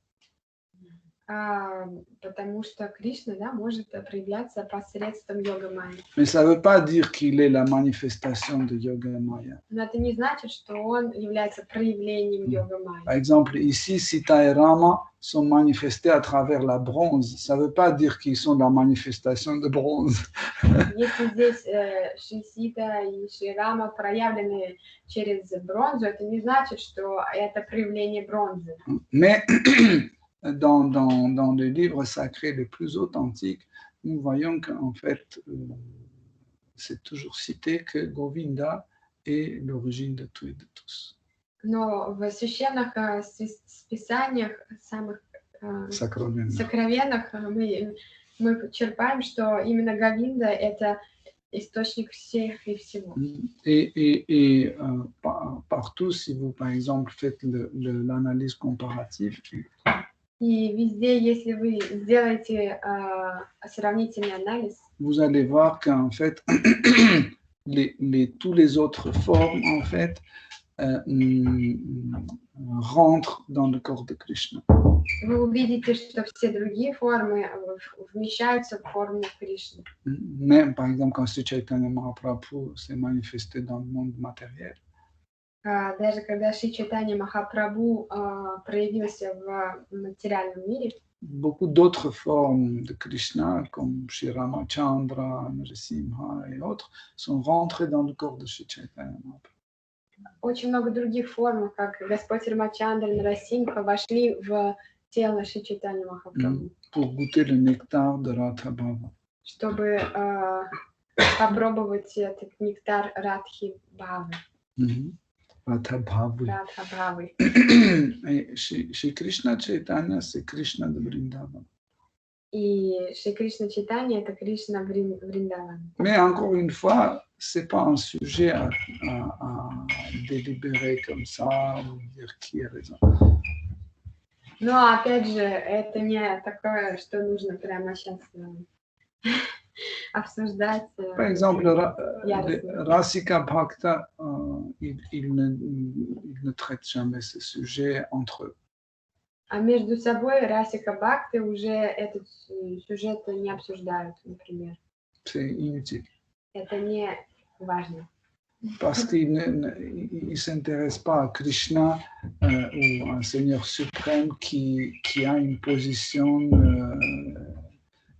Потому что Кришна, да, может проявляться посредством Йога Майя. Mais ça ne veut pas dire qu'il est la manifestation de Yoga Maya. Но это не значит, что он является проявлением Йога Майя. Par exemple, ici, Sita et Rama sont manifestés à travers la bronze. Ça ne veut pas dire qu'ils sont la manifestation de bronze. Если здесь Шри-Сита и Шри-Рама проявлены через бронзу, это не значит, что это проявление бронзы. Mais dans les livres sacrés les plus authentiques, nous voyons qu'en fait, c'est toujours cité que Govinda est l'origine de tout et de tous. Но в священных списаниях, самых сокровенных, мы черпаем, что именно Говинда – это источник всех и всего. Et partout, si vous, par exemple, faites l'analyse comparative, И везде, если вы сделаете сравнительный анализ, vous allez voir qu'en fait, tous les autres formes, en fait, rentrent dans le corps de Krishna. Вы увидите, что все другие формы вмещаются в форму Кришны. Même, par exemple, quand Sri Chaitanya Mahaprabhu s'est manifesté dans le monde matériel, Даже когда Шри Чайтанья Махапрабху проявился в материальном мире, beaucoup d'autres formes de Krishna, comme Shri Ramachandra, Narasimha et autres, sont rentrées dans le corps de Shri Chaitanya Mahaprabhu. Очень много других форм, как Господь Рамачандра, Нарасимха, вошли в тело Шри Чайтанья Махапрабху. Pour goûter le nectar de Radha Bhava. Чтобы попробовать этот нектар Радхи Бхавы. Radha Bhavi. Radha Bhavi. Et chez Krishna Chaitanya, c'est Krishna de Vrindavan. И Шри Кришна Чайтанья – это Кришна Вриндаван. Mais encore une fois, c'est pas un sujet à délibérer comme ça, ou dire qui a raison. Но опять же, это не такое, что нужно прямо сейчас обсуждать. Par exemple, Rasika Bhakta, il ne traite jamais ce sujet entre eux. А между собой Расика Бхакти уже этот сюжет не обсуждают, например. C'est inutile. Это не важно. Parce qu'il ne s'intéresse pas à Krishna ou un Seigneur suprême qui a une position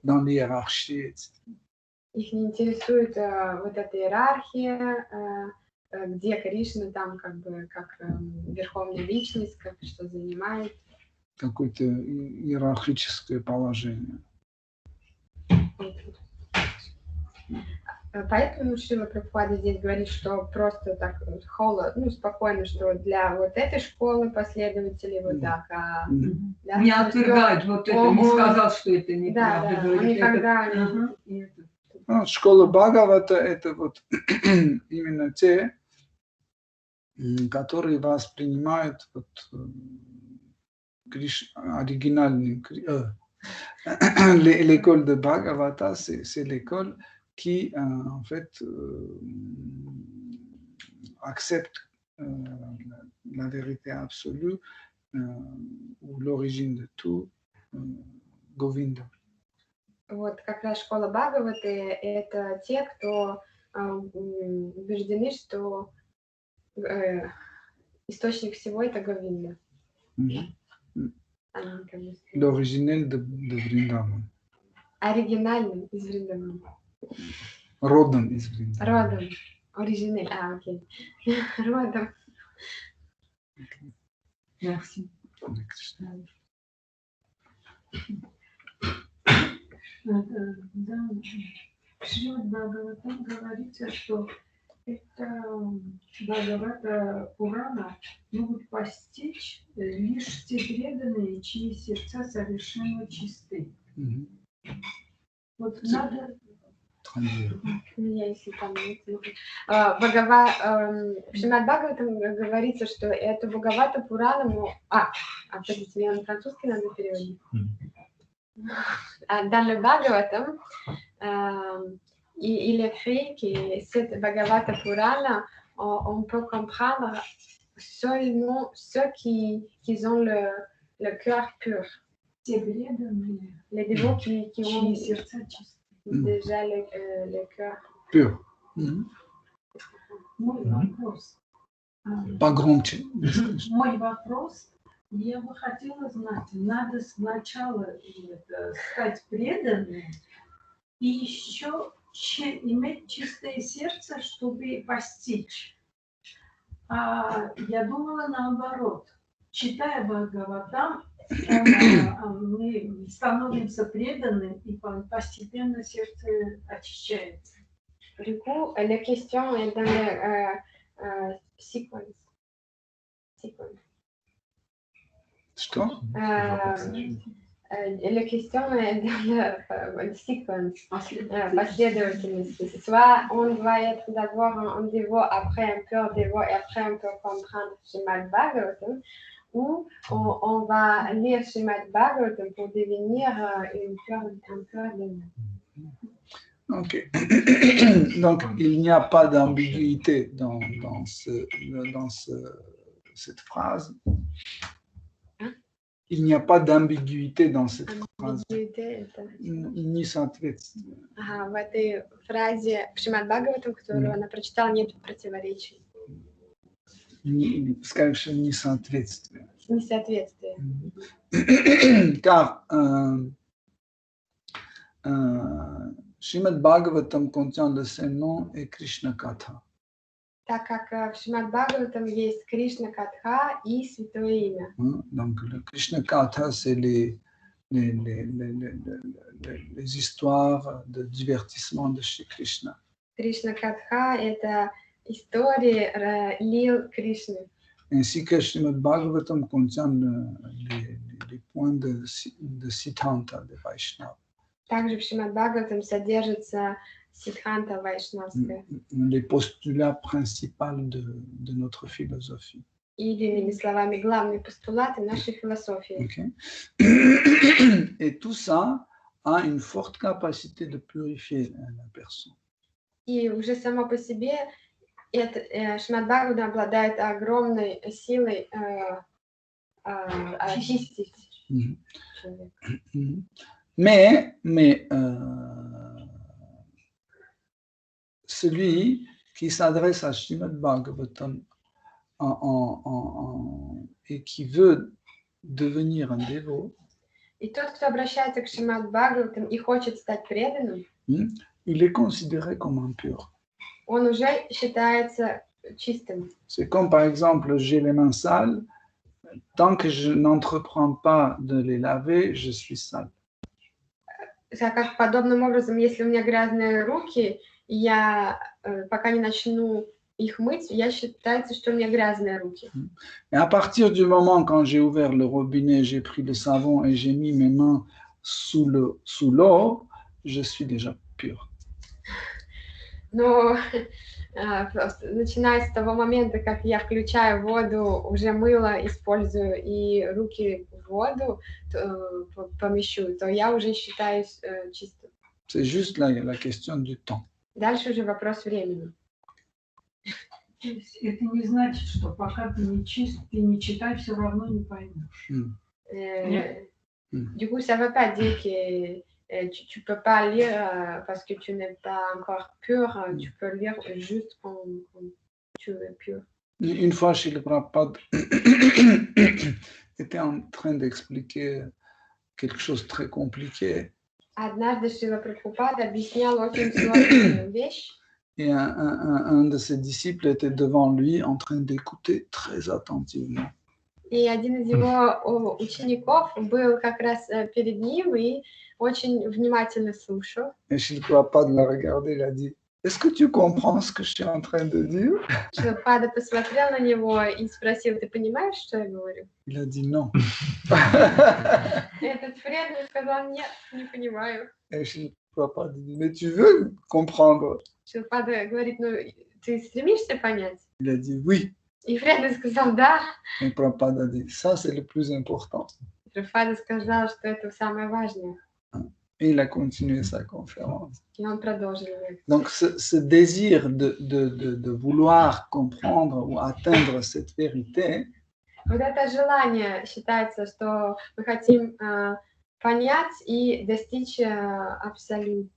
dans l'hiérarchie, etc. Их не интересует вот эта иерархия, где Кришна там как бы как верховная личность, как что занимает. Какое-то иерархическое положение. Поэтому Шрила Прабхупада здесь говорит, что просто так холодно, спокойно, что для вот этой школы последователей вот так, не отвергает вот это, не сказал, что это неправда. Да, он никогда Ну, школа Бхагавата — это вот именно те, которые воспринимают вот, оригинальный l'école de Bhagavata, c'est l'école qui en fait accepte la vérité absolue ou l'origine de tout, Govinda. Вот как раз школа Бхагаваты — это те, кто убеждены, что источник всего — это Говинда. L'originel de Vrindavan. Оригинальным из Вриндавана. Родом из Вриндавана. Родом. Оригинель. Окей. Родом. Merci. Да, в Шримад Бхагаватам говорится, что это Бхагавата Пурана могут постичь лишь те преданные, чьи сердца совершенно чисты. Вот надо... Если там в Шримад Бхагаватам говорится, что это Бхагавата Пурана... подождите, мне на французский надо переводить. Dans le Bhagavatam, il est fait que cette Bhagavata Purana, on peut comprendre seulement ceux qui ont le cœur pur. Les dévots qui ont déjà le cœur pur. Погромче. Мой вопрос. Я бы хотела знать, надо сначала стать преданным и еще иметь чистое сердце, чтобы постичь. А я думала наоборот. Читая Бхагаватам, мы становимся преданным, и постепенно сердце очищается. Du coup, la question est dans le sequence. Что? La question est dans le sequence, последовательность. Soit on va être d'abord un dévot, après un pur dévot, et après on peut comprendre Shrimad Bhagavatam, ou on va lire Shrimad Bhagavatam pour devenir un pur dévot. Ok. Donc, il n'y a pas d'ambiguïté dans cette phrase. Il n'y a pas d'ambiguïté dans cette phrase. Не соответствие. В этой фразе в Шримад Бхагаватам, которую она прочитала, нет противоречий. Скажешь, несоответствие. Несоответствие. Car Shrimad Bhagavatam contient le seul nom et Krishna Katha. Так как в Шримад Бхагаватам есть Кришна Катха и Святое Имя. Donc, le Krishna Katha, c'est les histoires de divertissement de Shri Krishna. Кришна Катха — это истории лил Кришны. Ainsi que Shrimad Bhagavatam contient les points de Siddhanta, de Vaishnava. Также в Шримад Бхагаватам содержится Сиддханта Вайшнавская. Les postulats principaux de notre philosophie. Или, иными словами, главные постулаты нашей философии. Okay. Et tout ça a une forte capacité de purifier la personne. И уже само по себе Шримад Бхагаватам обладает огромной силой очистить человека. Mais celui qui s'adresse à Shrimad Bhagavatam et qui veut devenir un dévot, и тот, кто обращается к Шримад Бхагаватам и хочет стать преданным, il est considéré comme impur. Он уже считается чистым. C'est comme par exemple, j'ai les mains sales, tant que je n'entreprends pas de les laver, je suis sale. Как подобным образом, если у меня грязные руки, я пока не начну их мыть, я считается, что у меня грязные руки. Et à partir du moment quand j'ai ouvert le robinet, j'ai pris le savon et j'ai mis mes mains sous l'eau, je suis déjà pur. Но начиная с того момента, как я включаю воду, уже мыло использую и руки в воду помещу, то я уже считаюсь чистым. C'est juste la question du temps. Дальше уже вопрос времени. То есть это не значит, что пока ты не чист, ты не читай, все равно не поймешь. Du coup, ça ne veut pas dire que tu peux pas lire parce que tu n'es pas encore pur. Tu peux lire juste quand tu es pur. Une fois, Srila Prabhupada était en train d'expliquer quelque chose de très compliqué. Однажды Шрила Прабхупада объяснял очень сложную вещь. Et un de ses disciples était devant lui en train d'écouter très attentivement. И один из его учеников был как раз перед ним и очень внимательно слушал. Et Srila Prabhupada l'a regardé, il a dit, est-ce que tu comprends ce que je suis en train de dire? Шрила Прабхупада посмотрел на него и спросил, ты понимаешь, что я говорю? Il a dit non. Этот преданный сказал, нет, не понимаю. Et Srila Prabhupada dit, mais tu veux comprendre? Шрила Прабхупада говорит, ну, ты стремишься понять? Il a dit oui. И преданный сказал, да. Et Prabhupada a dit, ça c'est le plus important. Прабхупада сказал, что это самое важное. Et il a continué sa conférence. И он продолжил. Donc ce désir de vouloir comprendre ou atteindre cette vérité, Вот это желание считается, что мы хотим понять и достичь абсолюта.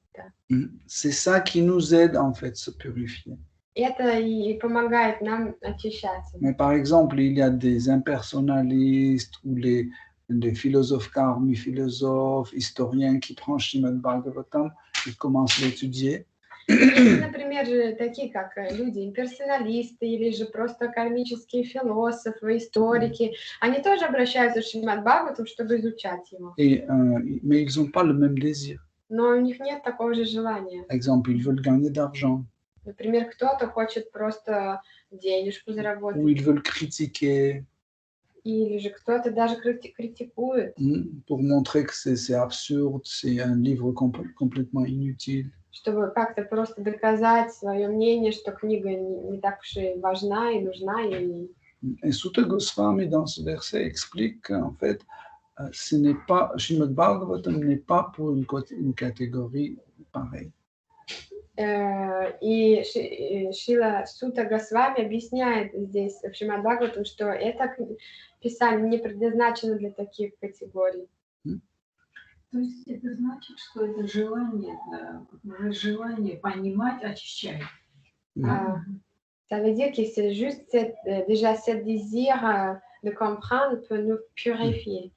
c'est ça qui nous aide en fait à se purifier. Это и помогает нам очищаться. Mais par exemple, il y a des impersonnalistes ou les philosophes karmi, philosophes, historiens qui prennent Srimad Bhagavatam et commencent à l'étudier. Например, же такие как люди, имперсоналисты или же просто кармические философы, историки, они тоже обращаются к Шримад Бхагаватам, чтобы изучать его. Mais ils n'ont pas le même désir. Но у них нет такого же желания. Par exemple, ils veulent gagner d'argent. Например, кто-то хочет просто денежку заработать. Ou ils veulent critiquer. Или же кто-то даже критикует. Pour montrer que c'est absurde, c'est un livre complètement inutile. Чтобы как-то просто доказать свое мнение, что книга не так уж и важна и нужна. Et Sutta Goswami, dans ce verset, explique qu'en fait, ce n'est pas, Srimad Bhagavatam n'est pas pour une catégorie pareille. И Шрила Сутта Госвами объясняет здесь в Шримад Бхагаватам, что это писание не предназначено для таких категорий. То есть это значит, что это желание понимать очищает. Ça veut dire que c'est juste déjà ce désir de comprendre peut nous purifier.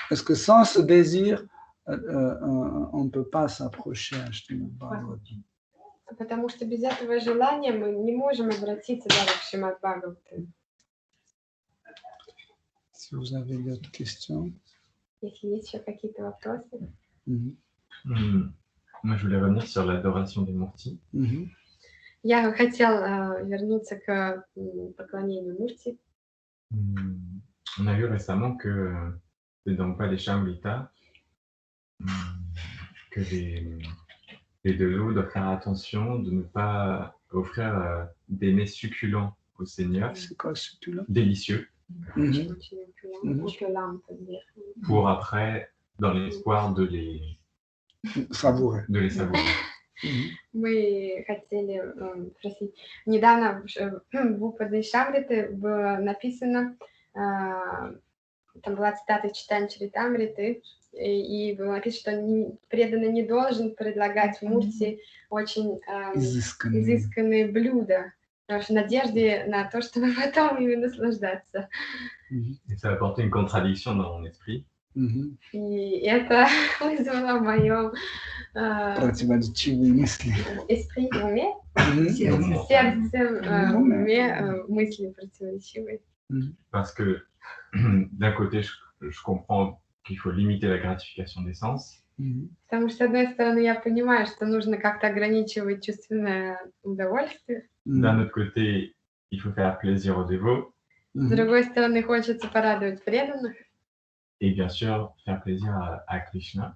Parce que sans ce désir, on ne peut pas s'approcher à Srimad Bhagavatam. Потому что без этого желания мы не можем обратиться даже к Шримад Бхагаватам. Si vous avez d'autres questions. Если есть еще какие-то вопросы. Moi, je voulais revenir sur l'adoration des Murti. Я хотела вернуться к поклонению Мурти. On a vu récemment que c'est donc pas les Shamrita, que les deux doivent faire attention de ne pas offrir des mets succulents au Seigneur. C'est quoi succulent? Délicieux. Pour après, dans l'espoir de les savourer. Мы хотели спросить. Недавно в Упаде Шамриты было написано, там была цитата Читани Чаритамриты, и было написано, что преданный не должен предлагать Мурти очень изысканные блюда, в надежде на то, чтобы потом ими наслаждаться. Et ça a apporté une contradiction dans mon esprit. И это вызвало в моем противоречивые мысли. Esprit, в уме, сердце, в уме мысли противоречивые. Parce que d'un côté, je comprends qu'il faut limiter la gratification des sens. Потому что, с одной стороны, я понимаю, что нужно как-то ограничивать чувственное удовольствие. D'un autre côté, il faut faire plaisir aux dévots. С другой стороны, хочется порадовать преданных. Et bien sûr, faire plaisir à Krishna.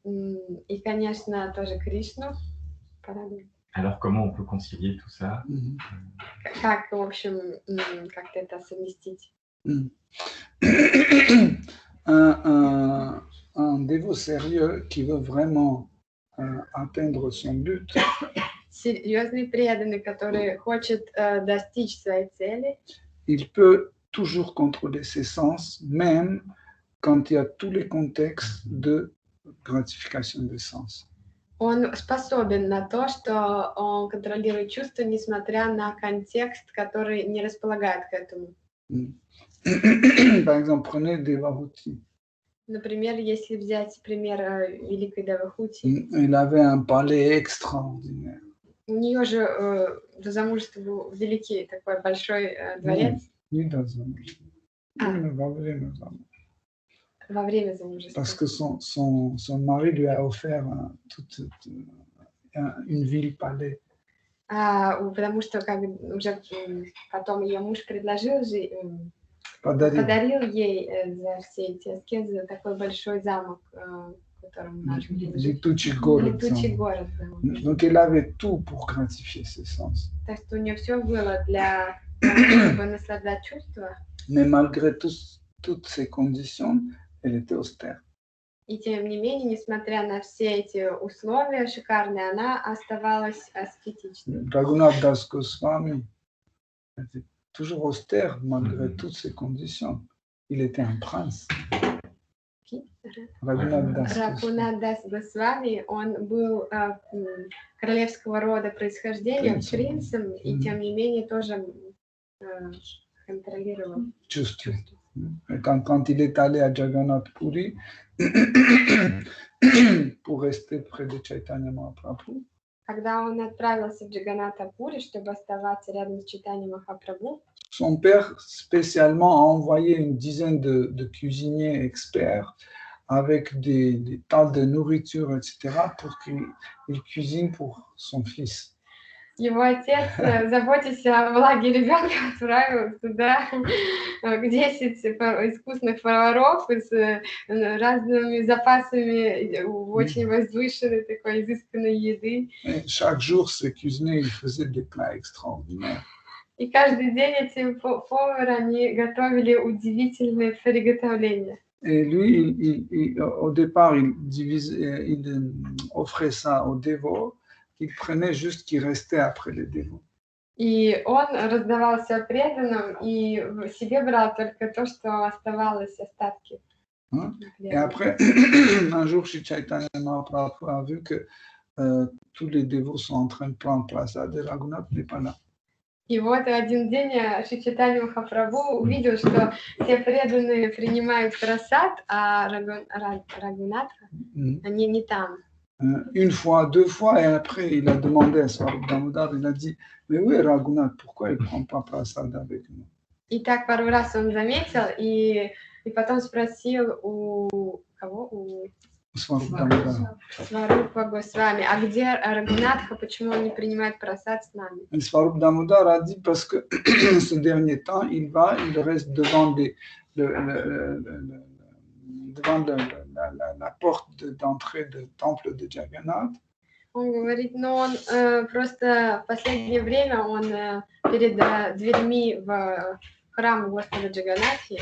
И, конечно, тоже Кришну порадует. Alors, comment on peut concilier tout ça? Mhm. Как, в общем, как-то это совместить? Mhm. Un dévot sérieux qui veut vraiment atteindre son but, Серьезный преданный, который хочет достичь своей цели, il peut toujours contrôler ses sens, même quand il y a tous les contextes de gratification des sens. он способен на то, что он контролирует чувства, несмотря на контекст, который не располагает к этому. Par exemple, prenez Devahuti. Например, если взять пример Великой Девахути, Il avait un palais extraordinaire. у нее же до замужества был великий такой большой дворец. Ni dans un- ni dans un- Во время замужества. Parce que son mari lui a offert une ville-palais. Потому что как уже потом ее муж предложил же, подарил ей за все эти аскезы такой большой замок, в котором она жила. Летучий город. Летучий город, да. Donc elle avait tout pour gratifier ses sens. Так что у нее все было для того, чтобы наслаждать чувства. Mais malgré toutes ces conditions, elle était austère. И тем не менее, несмотря на все эти условия шикарные, она оставалась аскетичной. Raghunath Das Goswami était toujours austère malgré toutes ces conditions. Il était un prince. Рагунат Дас Госвами, он был королевского рода происхождения, принцем, и тем не менее тоже контролировал чувства. Quand il est allé à Jagannath Puri pour rester près de Chaitanya Mahaprabhu, когда он отправился в Джаганнатапури, чтобы оставаться рядом с Чайтаньей Махапрабху, son père spécialement a envoyé une dizaine de cuisiniers experts avec des tas de nourriture, etc., pour qu'il cuisine pour son fils. Его отец, заботясь о благе ребенка, отправил туда 10 искусных поваров с разными запасами очень возвышенной, такой изысканной еды. Et chaque jour, ces cuisiniers ils faisaient des plats extraordinaires. И каждый день эти повары, они готовили удивительные приготовления. Et lui, au départ, il offrait ça aux dévots. Il prenait juste qui restait après les dévots. И он раздавался преданным, и себе брал только то, что оставалось, остатки. Et après, un jour, Shri Chaitanya Mahaprabhu a vu que tous les dévots sont en train de prendre prasad et Raghunath n'est pas là. И вот один день Шри Чайтанья Махапрабху увидел, что все преданные принимают прасад, а Рагунатха, они не там. Une fois, deux fois, et après, il a demandé à Swarup Damodar, il a dit, mais où est Raghunath? Pourquoi il ne prend pas prasad avec nous? И так пару раз он заметил, и потом спросил у кого? У Swarup Damodar. Сварупа Госвами, а где Рагунатха, почему он не принимает прасад с нами? Et Swarup Damodar a dit, parce que ce dernier temps, il reste devant devant la porte d'entrée du temple de Jagannath. Он говорит, но он просто в последнее время он перед дверьми в храм Господа Джаганнатхи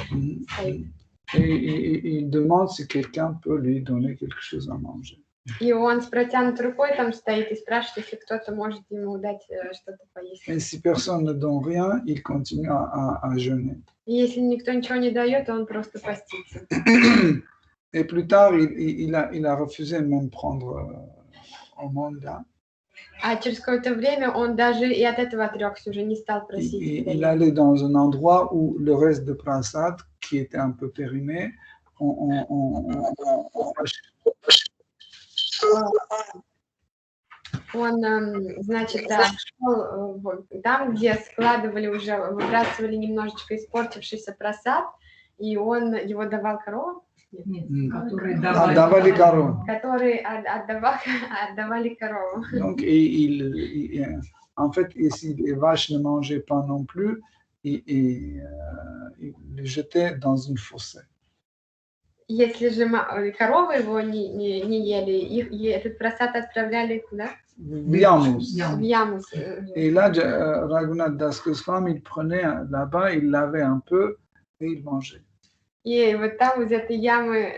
стоит. Et il demande si quelqu'un peut lui donner quelque chose à manger. И он с протянутой рукой там стоит и спрашивает, если кто-то может ему дать что-то поесть. Et si personne ne donne rien, il continue à jeûner. И если никто ничего не дает, он просто постится. Et plus tard, il a refusé même prendre au mandat. А через какое-то время он даже и от этого отрекся, уже не стал просить. Il allait dans un endroit où le reste de prasad, qui était un peu périmé, Он, значит, шел там, где складывали уже, выбрасывали немножечко испортившийся прасад, и он его давал коровам. Которые давали коровам. Которые отдавали коровам. Donc, en fait, si les vaches ne mangeaient pas non plus, il les jetait dans une fossée. Если же коровы его не ели, этот просад отправляли куда? Vyamus. Yam. в яму. Et là, Raghunath Das Goswami, il prenait là-bas, il lavait un peu et il mangeait. И вот там из этой ямы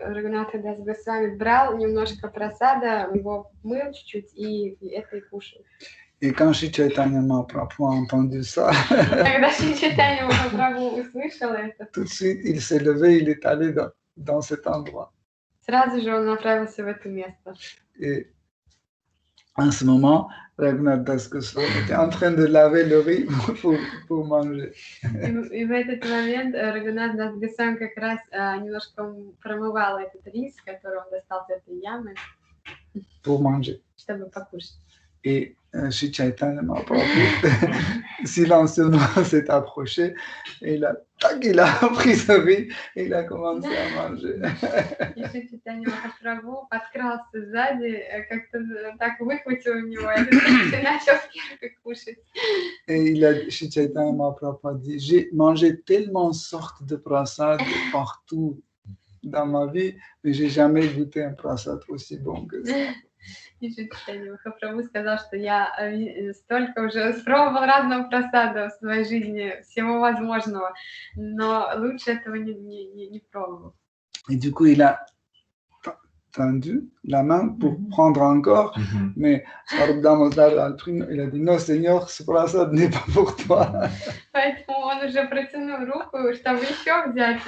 Рагунатха Дас Госвами брал немножко просада, его мыл чуть-чуть и это и кушал. Et quand Shri Chaitanya Mahaprabhu a entendu ça, Когда Шри Чайтанья Махапрабху услышал это, tout de suite, il s'est levé, il est allé dans cet endroit. сразу же он направился в это место. Et en ce moment, Raghunath Das Goswami était en train de laver le riz pour manger. И в этот момент Рагунат Дас Госвами как раз немножко промывал этот рис, который он достал из этой ямы, Pour manger. чтобы покушать. Et Shri Chaitanya Mahaprabhu, silencieusement, s'est approché et il a pris ce riz et il a commencé à manger. И Шри Чайтанья Махапрабху подкрался сзади, как-то так выхватил у него этот рис и начал первый кушать. Et Shri Chaitanya Mahaprabhu a dit, j'ai mangé tellement de sortes de prasad partout dans ma vie, mais j'ai jamais goûté un prasad aussi bon que ça. И Шри Чайтанья Махапрабху сказал, что я столько уже спробовал разного просада в своей жизни, всего возможного, но лучше этого не пробовал. Et du coup, il a tendu la main pour prendre encore, mais Swarup Damodar a pris, il a dit, non Seigneur, ce prasad n'est pas pour toi. Поэтому он уже протянул руку, чтобы еще взять,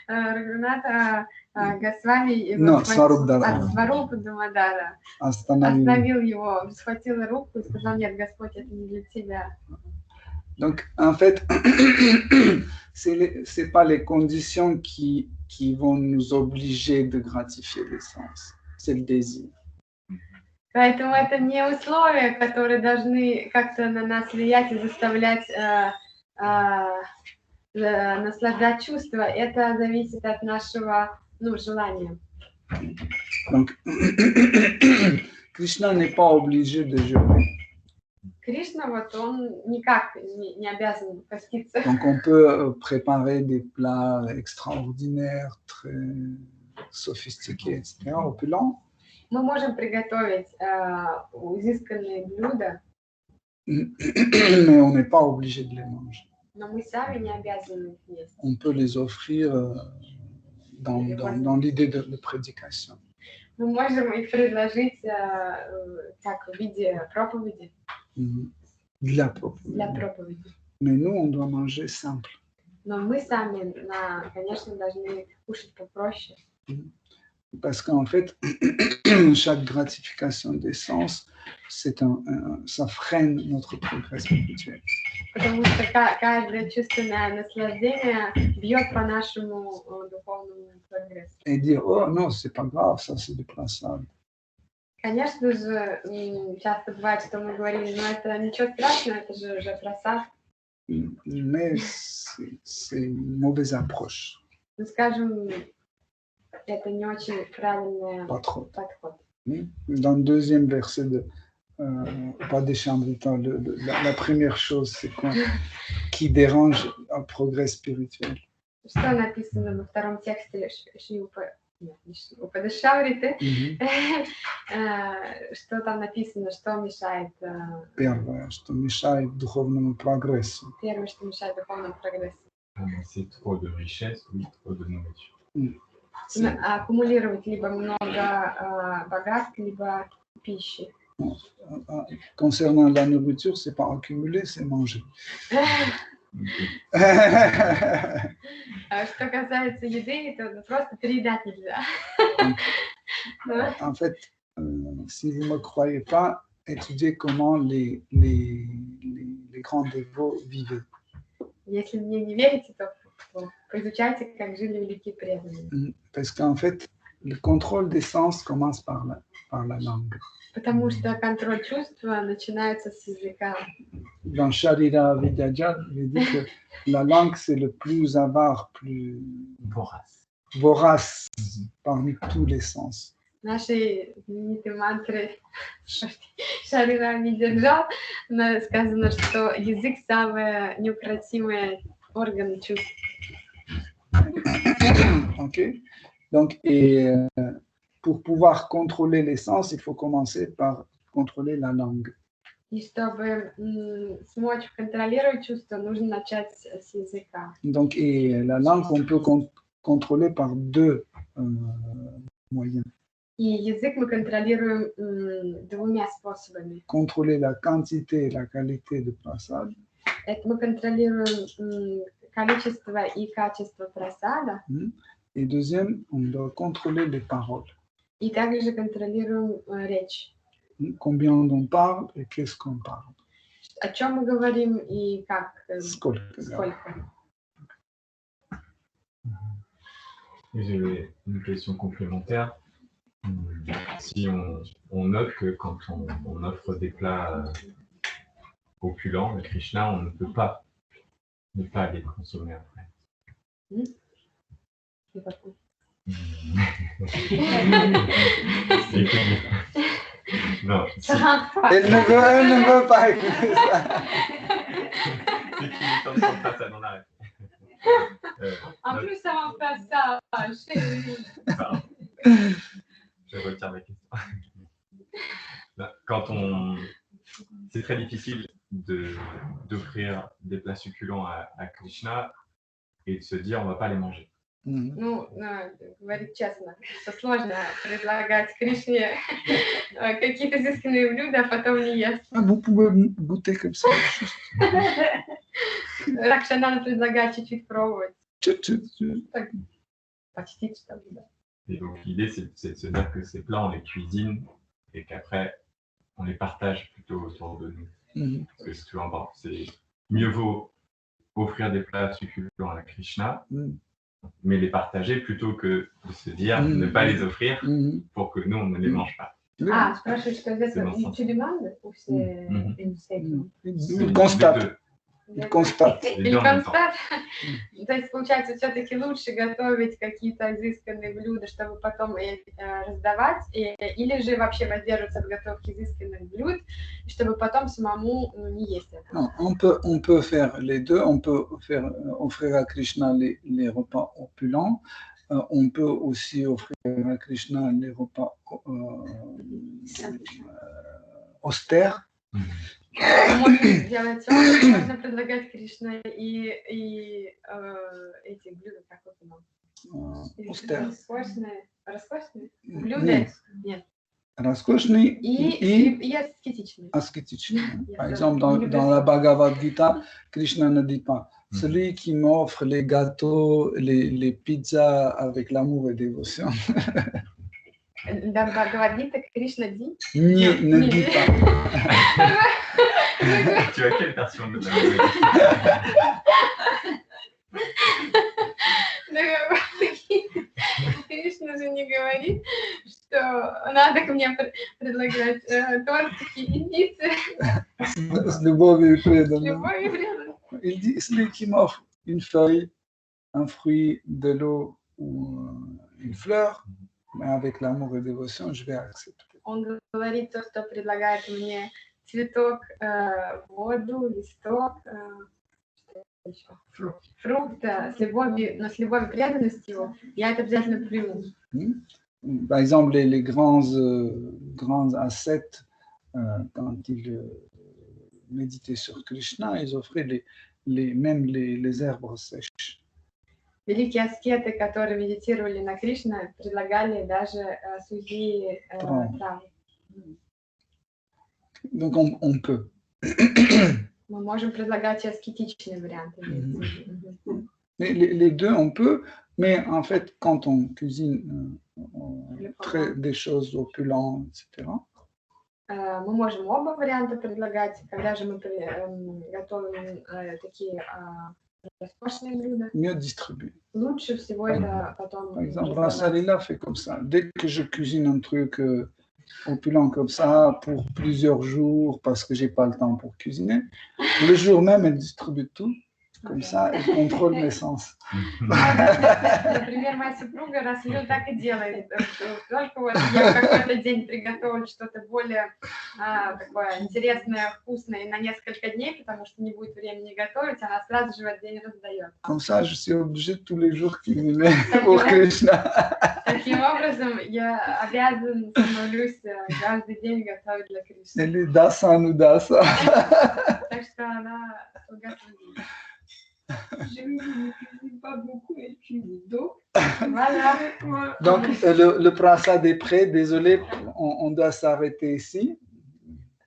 Рагуната Госвами Non, Swarup Damodar. Сварупа Дамодара остановил его, схватил руку и сказал, нет, Господь, это не для тебя. Donc, en fait, c'est pas les conditions qui vont nous obliger de gratifier les sens, c'est le désir. Поэтому это не условия, которые должны как-то на нас влиять и заставлять наслаждать чувства. Это зависит от нашего желания. Donc, Krishna n'est pas obligé de jeûner. Кришна, вот он никак не обязан поститься. Donc, on peut préparer des plats extraordinaires, très sophistiqués, etc., opulents. Мы можем приготовить изысканные блюда, mais on n'est pas obligé de les manger. но мы сами не обязаны их есть. On peut les offrir dans l'idée de prédication. Мы можем их предложить как в виде проповеди. Для проповеди. Mais nous, on doit manger simple. Но мы сами, конечно, должны кушать попроще. Parce qu'en fait, chaque gratification des sens, ça freine notre progrès spirituel. Потому что каждое чувственное наслаждение бьет по нашему духовному прогрессу. Et dire, oh non, c'est pas grave, ça c'est du prasad. Конечно же, часто бывает, что мы говорим, ну это ничего страшного, это же уже просад. Mais c'est une mauvaise approche. Ну, скажем, это не очень правильный подход. Dans le deuxième verset de pas des Chambritan, la première chose, c'est quoi qui dérange un progrès spirituel. Что написано во втором тексте Упадешамриты? Что там написано, что мешает? Первое, что мешает духовному прогрессу. Первое, что мешает духовному прогрессу. C'est trop de richesse ou trop de nourriture. Аккумулировать либо много богатств, либо пищи. Concernant la nourriture, c'est pas accumuler, c'est manger. Что касается еды, то просто переедать нельзя. En fait, si vous ne me croyez pas, étudiez comment les grands dévots vivaient. Если мне не верите, то поизучайте, как жили великие преданные. Parce qu'en fait, le contrôle des sens commence par la langue. Потому что контроль чувства начинается с языка. Dans Sharira Vidyaja, il dit que la langue, c'est le plus avare, plus vorace parmi tous les sens. Нашей знаменитой мантры Шарира Видяджа сказано, что язык – самый неукротимый орган чувств. Ok. Donc, pour pouvoir contrôler les sens, il faut commencer par contrôler la langue. И чтобы смочь контролировать чувства, нужно начать с языка. Donc, et la langue, on peut contrôler par deux moyens. И язык мы контролируем двумя способами. Contrôler la quantité et la qualité de prasad. Это мы контролируем количество и качество прасада. Et deuxième, on doit contrôler les paroles. И также контролируем речь. Combien on parle et qu'est-ce qu'on parle. О чем мы говорим и как, Сколько. сколько. J'ai une question complémentaire. Si on note que quand on offre des plats opulents, le Krishna, on ne peut pas ne pas les consommer après. Non, Elle ne veut pas écouter ça. c'est qu'il est temps de prendre ça dans la En plus, ça va faire ça chez Pardon. Je retire ma question. Quand c'est très difficile d'offrir des plats succulents à Krishna et de se dire on ne va pas les manger. Ну, говорить честно, что сложно предлагать Кришне какие-то изысканные блюда, а потом не есть. Vous pouvez goûter comme ça. Раньше надо предлагать чуть-чуть пробовать. Так, почти что ли, да. Et donc l'idée c'est de se dire que ces plats on les cuisine et qu'après on les partage plutôt autour de nous. Parce que souvent, c'est mieux vaut offrir des plats succulents à Krishna, mais les partager plutôt que de se dire ne pas les offrir pour que nous on ne les mange pas. Ah, спрашивают, что это мультилиманды у все Constate. Или constate. То есть, получается, все-таки лучше готовить какие-то изысканные блюда, чтобы потом раздавать, или же вообще воздерживаться от готовки изысканных блюд, чтобы потом самому не есть это. Non, on peut faire les deux. On peut offrir à Krishna les repas opulents. On peut aussi offrir à Krishna les repas austères. Можно сделать все, можно предлагать Кришне и эти блюда, как это нам? Роскошные блюда? Нет. Роскошные и аскетичные. Par exemple, dans la Bhagavad Gita, Krishna ne dit pas celui qui m'offre les gâteaux, les pizzas avec l'amour et dévotion. Dans Bhagavad Gita, Krishna dit ne dit pas. Tu as quelle version de la Кришна же не говорит, что надо ко мне предлагать тортики и пиццы. С любовью и преданностью. Любовью. Il dit celui qui m'offre une feuille, un fruit, de l'eau ou une fleur, mais avec l'amour et dévotion, je vais accepter. Он говорит то, что предлагает мне цветок, воду, листок, фрукт, с любовью, но с любовью и преданностью, я это обязательно приму. Par exemple, les grands ascètes, quand ils méditaient sur Krishna, ils offraient même les herbes sèches. Великие аскеты, которые медитировали на Кришна, предлагали даже сухие травы. Donc on peut. Мы можем предлагать и аскетичные варианты. Les deux, on peut, mais en fait, quand on cuisine des choses opulentes, etc. Мы можем оба варианта предлагать, когда же мы готовим такие роскошные блюда. Mieux distribuer. Лучше всего это потом. Par exemple, Rasalila fait comme ça. Dès que je cuisine un truc opulent comme ça pour plusieurs jours parce que j'ai pas le temps pour cuisiner, le jour même, elle distribue tout Comme ça, elle contrôle mes sens. Например, моя супруга раз в неделю так и делает. Только вот я в какой-то день приготовлю что-то более такое интересное, вкусное на несколько дней, потому что не будет времени готовить, она сразу же в этот день раздает. Comme ça, je suis obligé tous les jours cuisiner pour Krishna. Таким образом, я обязан становлюсь каждый день готовить для Кришны. Elle est dasa anudasa. Так что она готовит. Je ne cuisine pas beaucoup et cuisine. Donc, Voilà. Donc, le prasad est prêt. Désolé, on doit s'arrêter ici.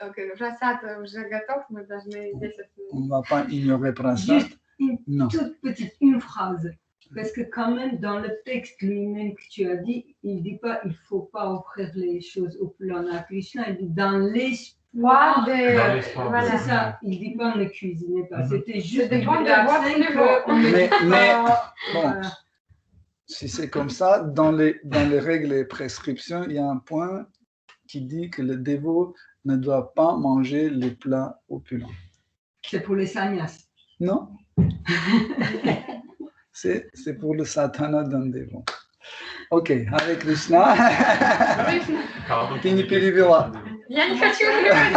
Donc, просад уже готов, мы должны здесь On ne va pas ignorer prasad. juste une Non. toute petite, une phrase. Parce que quand même, dans le texte lui-même que tu as dit, il ne dit pas il ne faut pas offrir les choses au plan à Krishna, il dit dans l'espoir. de... l'espoir. Voilà. C'est ça, il ne dit pas ne cuisinez pas. C'était juste Ça dépend du de votre verset niveau. qu'on ne Mais- dit mais- pas, Bon, voilà. si c'est comme ça, dans les règles et prescriptions, il y a un point qui dit que le dévot ne doit pas manger les plats opulents. C'est pour les sannyas. Non? C'est pour le satana d'un dévot. Ok, Hare Krishna. Pardon. Pini pili vila. Я не хочу говорить.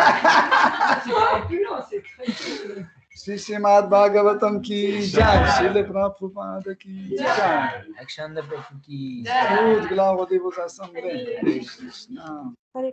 C'est pas opulent, c'est très. Shri Srimad Bhagavatam ki jai, Srila Prabhupada ki jai. Action de Prabhu ki Toute gloire aux dévots assemblés. Hare Krishna.